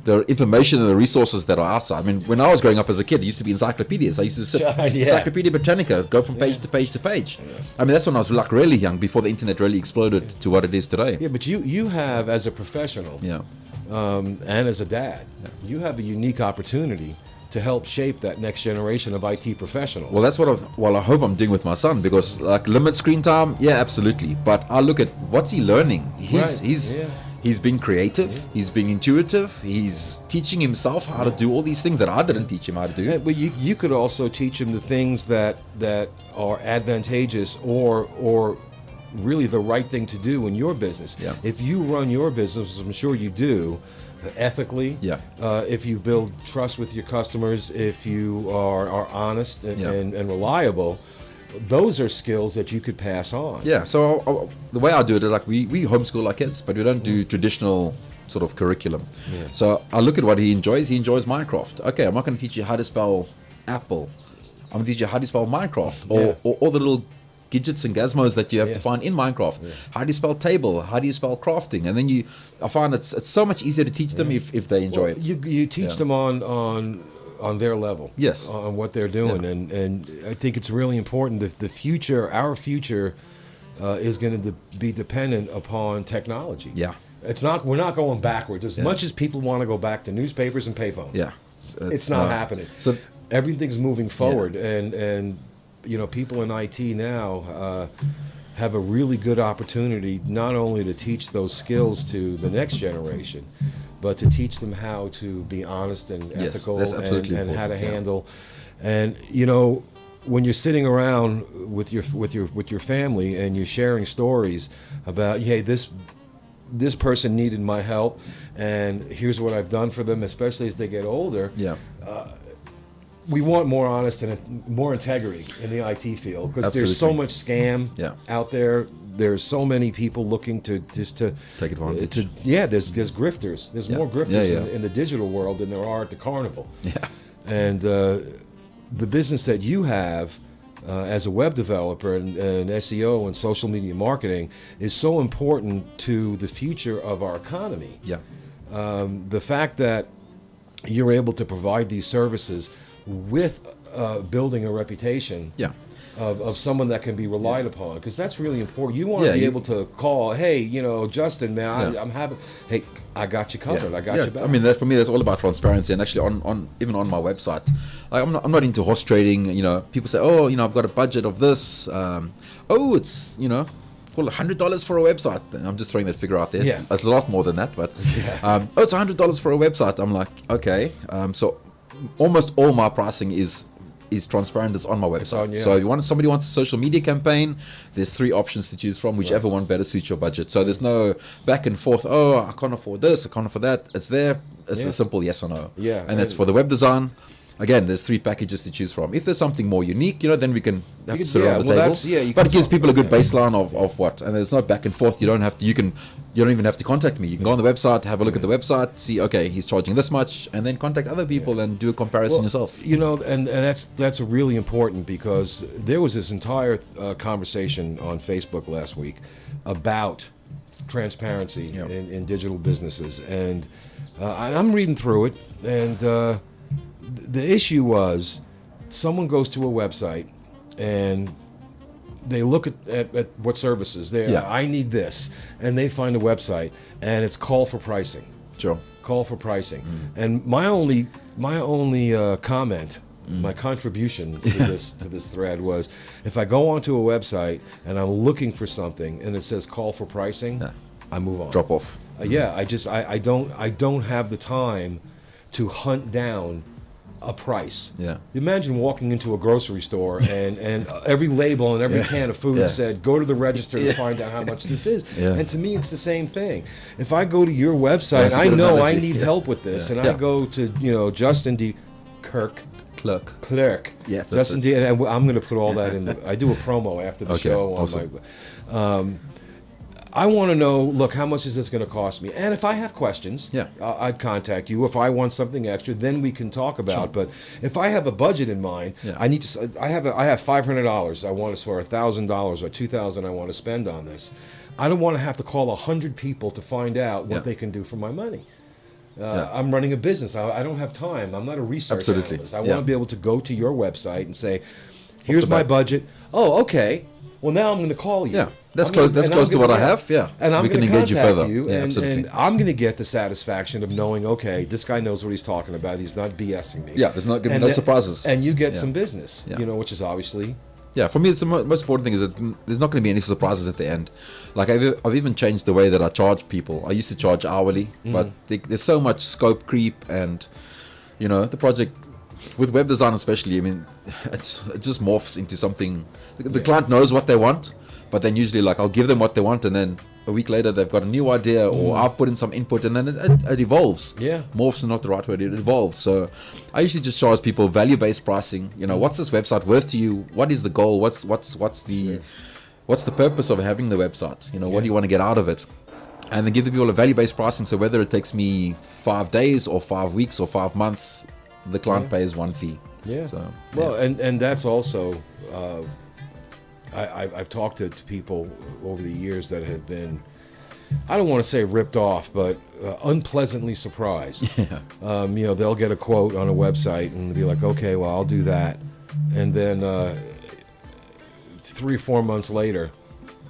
the information and the resources that are outside. I mean, when I was growing up as a kid, it used to be encyclopedias. I used to sit Encyclopedia Britannica, go from page to page to page. I mean, that's when I was like really young, before the internet really exploded to what it is today. Yeah, but you have, as a professional, and as a dad, you have a unique opportunity to help shape that next generation of IT professionals. Well, that's what I hope I'm doing with my son, because like limit screen time, absolutely. But I look at what's he learning. He's being creative. He's being intuitive. He's teaching himself how to do all these things that I didn't teach him how to do. Yeah, but you could also teach him the things that are advantageous or really the right thing to do in your business. Yeah. If you run your business, I'm sure you do, ethically. If you build trust with your customers, if you are honest and reliable, those are skills that you could pass on. Yeah, so the way I do it is like we homeschool our kids, but we don't do traditional sort of curriculum. So I look at what he enjoys. He enjoys Minecraft. Okay, I'm not going to teach you how to spell Apple. I'm going to teach you how to spell Minecraft, or all the little gadgets and gizmos that you have to find in Minecraft. How do you spell table? How do you spell crafting? And then I find it's so much easier to teach them if they enjoy it. You teach them on their level. Yes. On what they're doing, and I think it's really important that our future is going to be dependent upon technology. Yeah. We're not going backwards. As much as people want to go back to newspapers and payphones. Yeah. It's not happening. So everything's moving forward, and people in IT now have a really good opportunity not only to teach those skills to the next generation, but to teach them how to be honest and ethical, and how to handle. And when you're sitting around with your family and you're sharing stories about, hey, this person needed my help, and here's what I've done for them, especially as they get older. we want more honest and more integrity in the IT field, because there's so much scam out there. There's so many people looking to take advantage. There's grifters. There's more grifters in the digital world than there are at the carnival. Yeah. And the business that you have as a web developer and SEO and social media marketing is so important to the future of our economy. Yeah. The fact that you're able to provide these services with building a reputation of someone that can be relied upon, because that's really important. You want to be able to call, hey, Justin, man, I'm having, hey, I got you covered. I got you back. I mean, for me, that's all about transparency. And actually, even on my website, like I'm not into horse trading. People say, oh, I've got a budget of this. It's for $100 for a website. And I'm just throwing that figure out there. Yeah. It's a lot more than that, but it's $100 for a website. I'm like, okay. So almost all my pricing is transparent. It's on my website. So if somebody wants a social media campaign, there's 3 options to choose from, whichever one better suits your budget. So there's no back and forth. Oh, I can't afford this, I can't afford that. It's there. It's a simple yes or no. Yeah. And that's for the web design. Again, there's 3 packages to choose from. If there's something more unique, then we can have to sit around the table. But it gives people a good baseline of what, and there's no back and forth. You don't even have to contact me. You can go on the website, have a look at the website, see, okay, he's charging this much, and then contact other people and do a comparison yourself. And that's really important, because there was this entire conversation on Facebook last week about transparency in digital businesses, and I'm reading through it, and the issue was, someone goes to a website and they look at what services there. I need this, and they find a website and it's call for pricing. Sure. Call for pricing. And my only comment, my contribution to this thread was, if I go onto a website and I'm looking for something and it says call for pricing, I move on. Drop off. I don't have the time to hunt down a price. Yeah. Imagine walking into a grocery store and every label and every can of food said, go to the register to find out how much this is. Yeah. And to me, it's the same thing. If I go to your website, I know I need help with this, and I go to Justin D. Klerk. Yeah. Justin D. And I'm going to put all that in. I do a promo after the show on my. I want to know, look, how much is this going to cost me? And if I have questions, I'd contact you. If I want something extra, then we can talk about it. But if I have a budget in mind, I need to. I have $500. I want to, or $1,000 or $2,000. I want to spend on this. I don't want to have to call 100 people to find out what they can do for my money. I'm running a business. I don't have time. I'm not a research analyst. I want to be able to go to your website and say, here's my budget. Oh, okay. Well, now I'm going to call you. Yeah, that's close to what I have. Yeah, and I'm we can going to engage you contact further. you, and I'm going to get the satisfaction of knowing, okay, this guy knows what he's talking about. He's not BSing me. Yeah, there's not going to be no surprises. And you get some business, which is obviously. Yeah, for me, it's the most important thing is that there's not going to be any surprises at the end. Like I've even changed the way that I charge people. I used to charge hourly, but there's so much scope creep, and the project. With web design especially, I mean, it just morphs into something. The client knows what they want, but then usually, like, I'll give them what they want, and then a week later they've got a new idea, or I've put in some input, and then it evolves. Yeah, morphs is not the right word. It evolves. So I usually just charge people value-based pricing. What's this website worth to you? What is the goal? What's the purpose of having the website? What do you want to get out of it? And then give the people a value-based pricing. So whether it takes me 5 days or 5 weeks or 5 months, the client pays one fee. Yeah. So, well, and that's also, I've talked to people over the years that have been, I don't want to say ripped off, but unpleasantly surprised. Yeah. They'll get a quote on a website and be like, okay, well, I'll do that. And then 3 or 4 months later,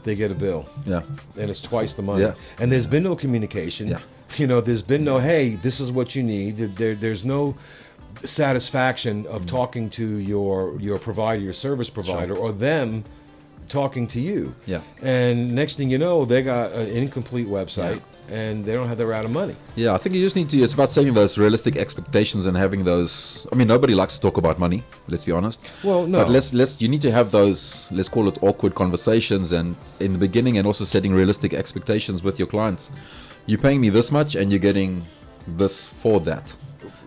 they get a bill. Yeah. And it's twice the money. Yeah. And there's been no communication. Yeah. There's been no, hey, this is what you need. There's no satisfaction of talking to your provider, your service provider, or them talking to you. Yeah. And next thing you know, they got an incomplete website and they don't have they're out of money. Yeah, I think you just need to, it's about setting those realistic expectations and having those, I mean, nobody likes to talk about money, let's be honest. Well, no. But you need to have those, let's call it awkward conversations, and in the beginning, and also setting realistic expectations with your clients. You're paying me this much and you're getting this for that.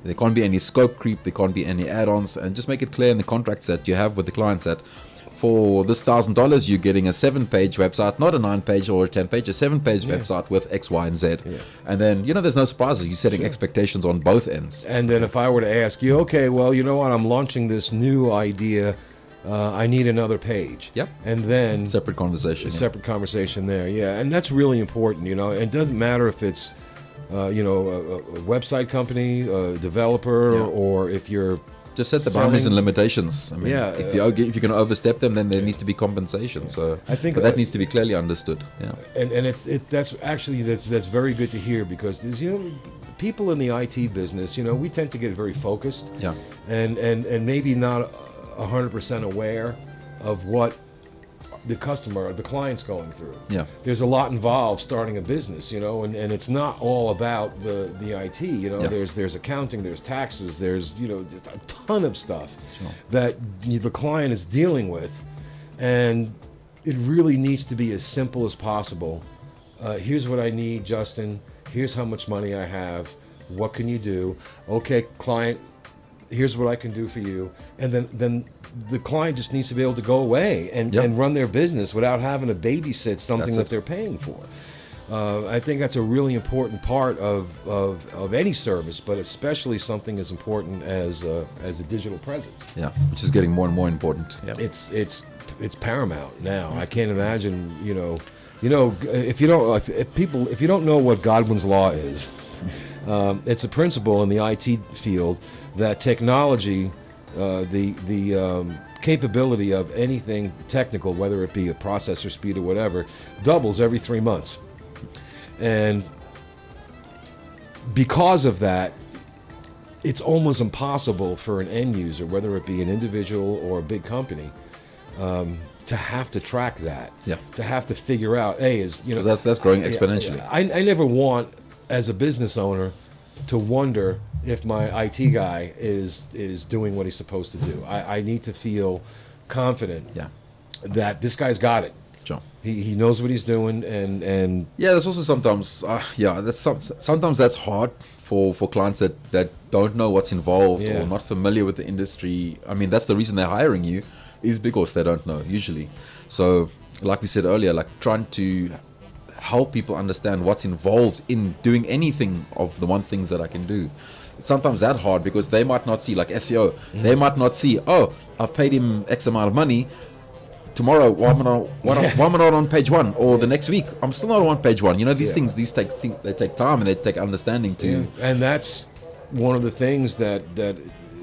There can't be any scope creep. There can't be any add-ons, and just make it clear in the contracts that you have with the clients that for this $1,000 you're getting a 7-page website, not a 9-page or a 10-page, a 7-page website with X, Y, and Z. Yeah. And then there's no surprises. You're setting expectations on both ends. And then if I were to ask you, okay, well, you know what, I'm launching this new idea. I need another page. Yep. And then Separate conversation. a separate conversation there. Yeah, and that's really important. It doesn't matter if it's a website company, a developer, or if you're Just set the boundaries and limitations. I mean, Yeah, if you're going to overstep them, then there needs to be compensation. So I think but that needs to be clearly understood. Yeah. and that's very good to hear, because there's people in the IT business, we tend to get very focused. Yeah. And maybe not 100% aware of what the customer or the client's going through. Yeah. There's a lot involved starting a business, and it's not all about the IT. There's accounting, there's taxes, there's just a ton of stuff that the client is dealing with, and it really needs to be as simple as possible. Here's what I need, Justin. Here's how much money I have. What can you do? Okay, client. Here's what I can do for you, and then the client just needs to be able to go away and run their business without having to babysit something that they're paying for. I think that's a really important part of any service, but especially something as important as a digital presence. Yeah, which is getting more and more important. Yeah. It's paramount now. I can't imagine. If you don't know what Godwin's law is, it's a principle in the IT field that technology, the capability of anything technical, whether it be a processor speed or whatever, doubles every 3 months. And because of that, it's almost impossible for an end user, whether it be an individual or a big company, to have to track that. Yeah. To have to figure out, that's growing exponentially. I never want, as a business owner, to wonder if my IT guy is doing what he's supposed to do. I need to feel confident that this guy's got it. Sure. He knows what he's doing, and there's also sometimes sometimes that's hard for clients that don't know what's involved or not familiar with the industry. I mean, that's the reason they're hiring you, is because they don't know usually. So like we said earlier, like trying to help people understand what's involved in doing anything of the things that I can do. It's sometimes that hard because they might not see, like SEO, they might not see, I've paid him X amount of money. Tomorrow, why am I not on page 1? Or the next week, I'm still not on page 1. These things, they take time and they take understanding too. Yeah. And that's one of the things that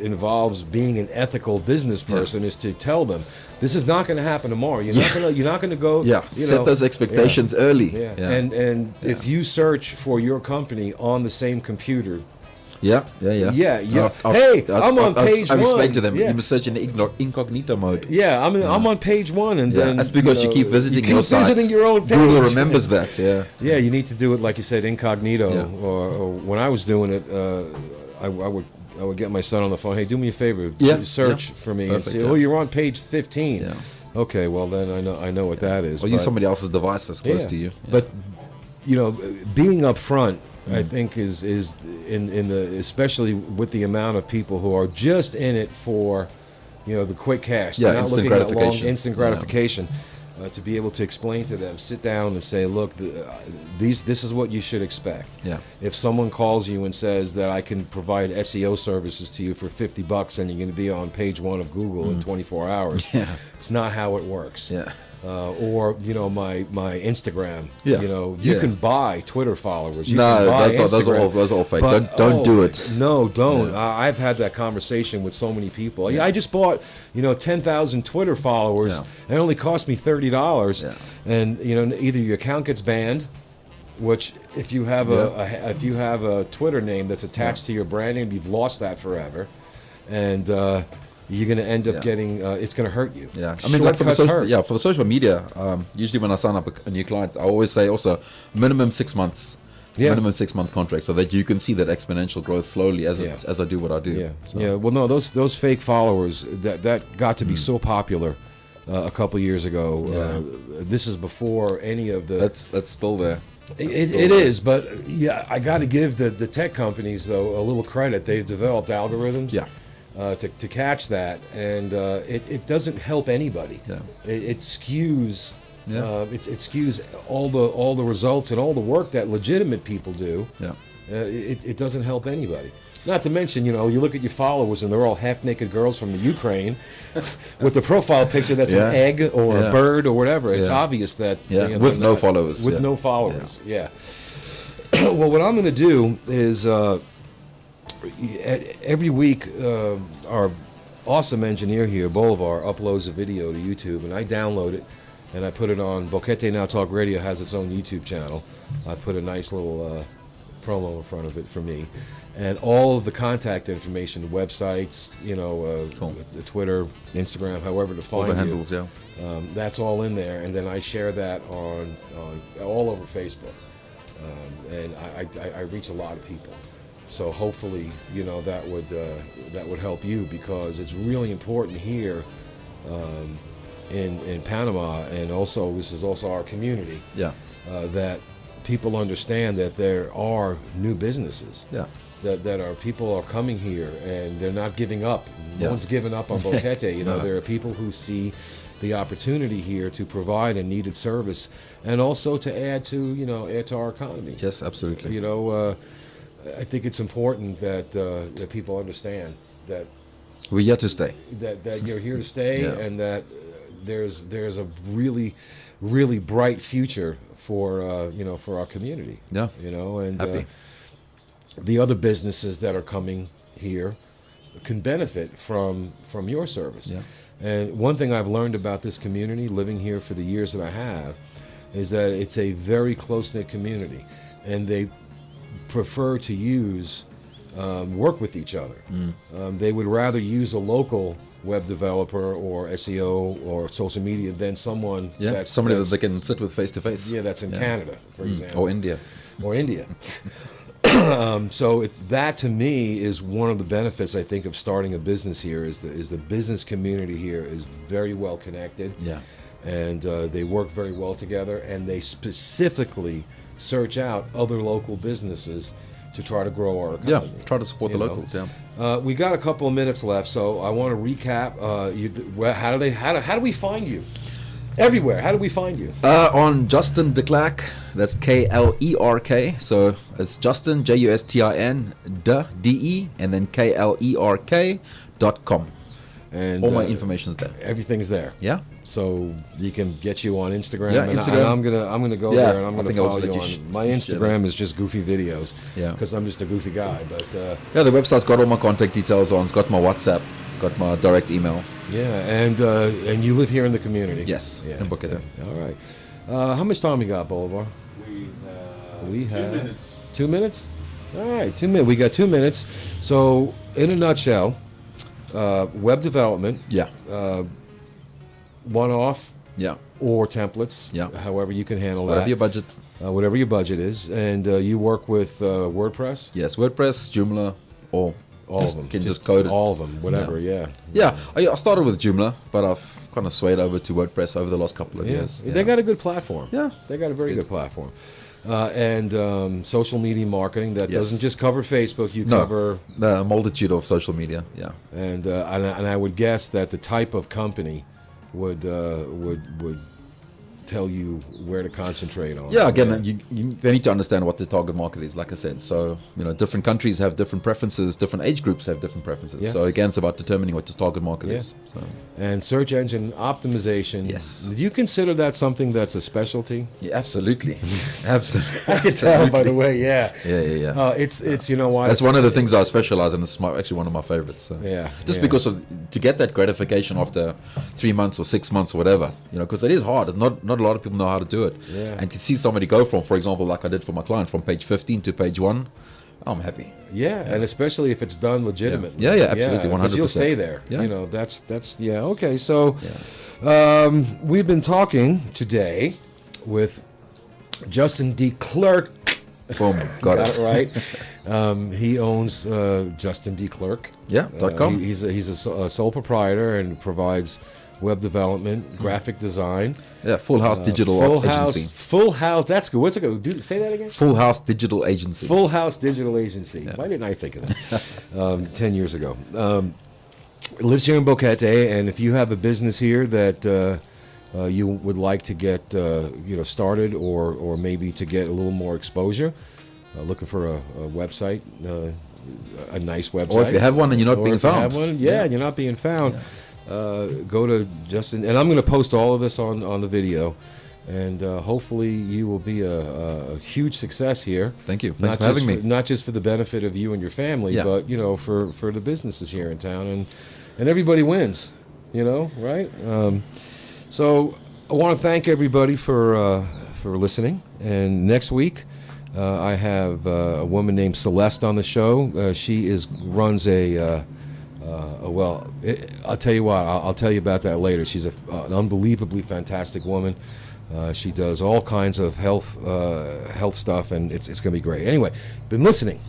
involves being an ethical business person, is to tell them, this is not going to happen tomorrow. You're not going to go. Set those expectations early. Yeah. And if you search for your company on the same computer. Hey, I'm on page 1. I've explained to them, you must search in incognito mode. Yeah, I'm on page 1, and then that's because you keep visiting your site. Visiting your own page. Google remembers that. Yeah, you need to do it, like you said, incognito. Yeah. Or when I was doing it, I would get my son on the phone. Hey, do me a favor, search for me. Perfect, and say, you're on page 15. Yeah. Okay, well then I know what that is. Or use somebody else's device that's close to you. Yeah. But being upfront, I think is in the, especially with the amount of people who are just in it for the quick cash. They're not instant looking at gratification. Instant gratification. To be able to explain to them, sit down and say, look, this is what you should expect. Yeah. If someone calls you and says that I can provide SEO services to you for $50 and you're going to be on page 1 of Google in 24 hours, it's not how it works. Yeah. Or my Instagram. Yeah. You can buy Twitter followers. Those are all fake. Don't do it. No, don't. Yeah. I've had that conversation with so many people. Yeah. I just bought 10,000 Twitter followers, and it only cost me $30. Yeah. And either your account gets banned, which if you have a Twitter name that's attached to your brand name, you've lost that forever, and you're going to end up getting, it's going to hurt you. Yeah, I mean, for the social media, usually when I sign up a new client, I always say also minimum 6 months, minimum 6 month contract, so that you can see that exponential growth slowly as I do what I do. Yeah, so. Well, no, those fake followers that got to be so popular a couple years ago. This is before any of the. That's still there. It is, but yeah, I got to give the tech companies though a little credit. They've developed algorithms, Yeah. To catch that, and it doesn't help anybody. Yeah. It skews. Yeah. It skews all the results and all the work that legitimate people do. Yeah. It doesn't help anybody. Not to mention, you look at your followers and they're all half-naked girls from the Ukraine with the profile picture that's an egg or a bird or whatever. It's obvious that with no followers. With no followers, yeah. Well, what I'm going to do is every week our awesome engineer here, Bolivar, uploads a video to YouTube, and I download it and I put it on. BoqueteNOW Talk Radio has its own YouTube channel. I put a nice little promo in front of it for me. And all of the contact information, websites, Cool. Twitter, Instagram, however to All find the handles, you, that's all in there. And then I share that on all over Facebook, and I reach a lot of people. So hopefully, that would help you, because it's really important here in Panama, and also this is also our community. Yeah. That people understand that there are new businesses. Yeah. That are people are coming here and they're not giving up. No one's giving up on Boquete. No. There are people who see the opportunity here to provide a needed service, and also to add to our economy. Yes, absolutely. I think it's important that people understand that We're here to stay. that you're here to stay, Yeah. and that there's a really, really bright future for our community. Yeah. And Happy. the other businesses that are coming here can benefit from your service. Yeah. And one thing I've learned about this community, living here for the years that I have, is that it's a very close-knit community, and they prefer to work with each other. They would rather use a local web developer or SEO or social media than someone somebody that they can sit with face to face. Yeah, that's in Canada, for example. Or India. Or India. So that to me is one of the benefits, I think, of starting a business here. Is the business community here is very well connected. Yeah. And they work very well together, and they specifically search out other local businesses to try to grow our economy. Yeah, try to support the locals, We got a couple of minutes left, so I want to recap. How do we find you? Everywhere. How do we find you? On Justin de Klerk, that's Klerk. So it's Justin, Justin, DE, and then KLERK.com. And all my information's there. Everything's there. Yeah. So you can get you on Instagram. Yeah, and Instagram. I'm gonna go there, and I'm gonna follow you you on. My Instagram is just goofy videos. Yeah. Because I'm just a goofy guy. But the website's got all my contact details on. It's got my WhatsApp. It's got my direct email. yeah, and you live here in the community. Yes, in Boquete. All right. How much time we got, Bolivar? We have 2 minutes. All right, 2 minutes. We got 2 minutes. So, in a nutshell, web development. Yeah. One-off. Yeah. Or templates. Yeah. However you can handle Whatever that. your budget. Whatever your budget is, and you work with WordPress. Yes, WordPress, Joomla, or All of them. Can just code it. All of them. Whatever. Yeah. Yeah, I started with Joomla, but I've kind of swayed over to WordPress over the last couple of years. They got a good platform. Yeah. They got a very good platform. And social media marketing that doesn't just cover Facebook. You cover a multitude of social media. Yeah. And I would guess that the type of company would tell you where to concentrate on. Yeah, again, they need to understand what the target market is, like I said. So, different countries have different preferences, different age groups have different preferences. Yeah. So, again, it's about determining what the target market is. So. And search engine optimization. Yes. Do you consider that something that's a specialty? Yeah, absolutely. Absolutely. I can tell, by the way, yeah. Yeah. It's you know why. That's one of the things I specialize in. It's actually one of my favorites. So. Yeah. Just because to get that gratification after 3 months or 6 months or whatever, because it is hard. It's not a lot of people know how to do it. Yeah. And to see somebody go from, for example, like I did for my client, from page 15 to page 1, I'm happy. Yeah, and especially if it's done legitimately. Yeah, absolutely, 100%. Because you'll stay there. Yeah. That's okay. So, we've been talking today with Justin D. Klerk. Boom, got it right. He owns Justin D. Klerk. .com. He's a sole proprietor and provides web development, graphic design. Yeah, Full House Digital Agency. Full House. That's good. What's it go? Say that again. Full House Digital Agency. Full House Digital Agency. Why didn't I think of that 10 years ago? Lives here in Boquete, and if you have a business here that you would like to get started, or maybe to get a little more exposure, looking for a website, a nice website. Or if you have one and you're not being found. You're not being found. Go to Justin, and I'm going to post all of this on the video, and hopefully you will be a huge success here. Thank you. Thanks for having me. Not just for the benefit of you and your family, but for the businesses here in town, and everybody wins. Right? So I want to thank everybody for listening. And next week I have a woman named Celeste on the show. She runs I'll tell you what. I'll tell you about that later. She's an unbelievably fantastic woman. She does all kinds of health stuff, and it's going to be great. Anyway, been listening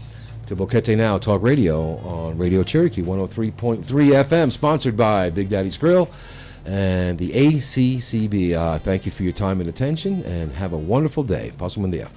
to BoqueteNOW Talk Radio on Radio Cherokee 103.3 FM, sponsored by Big Daddy's Grill and the ACCB. Thank you for your time and attention, and have a wonderful day. Paso buen día.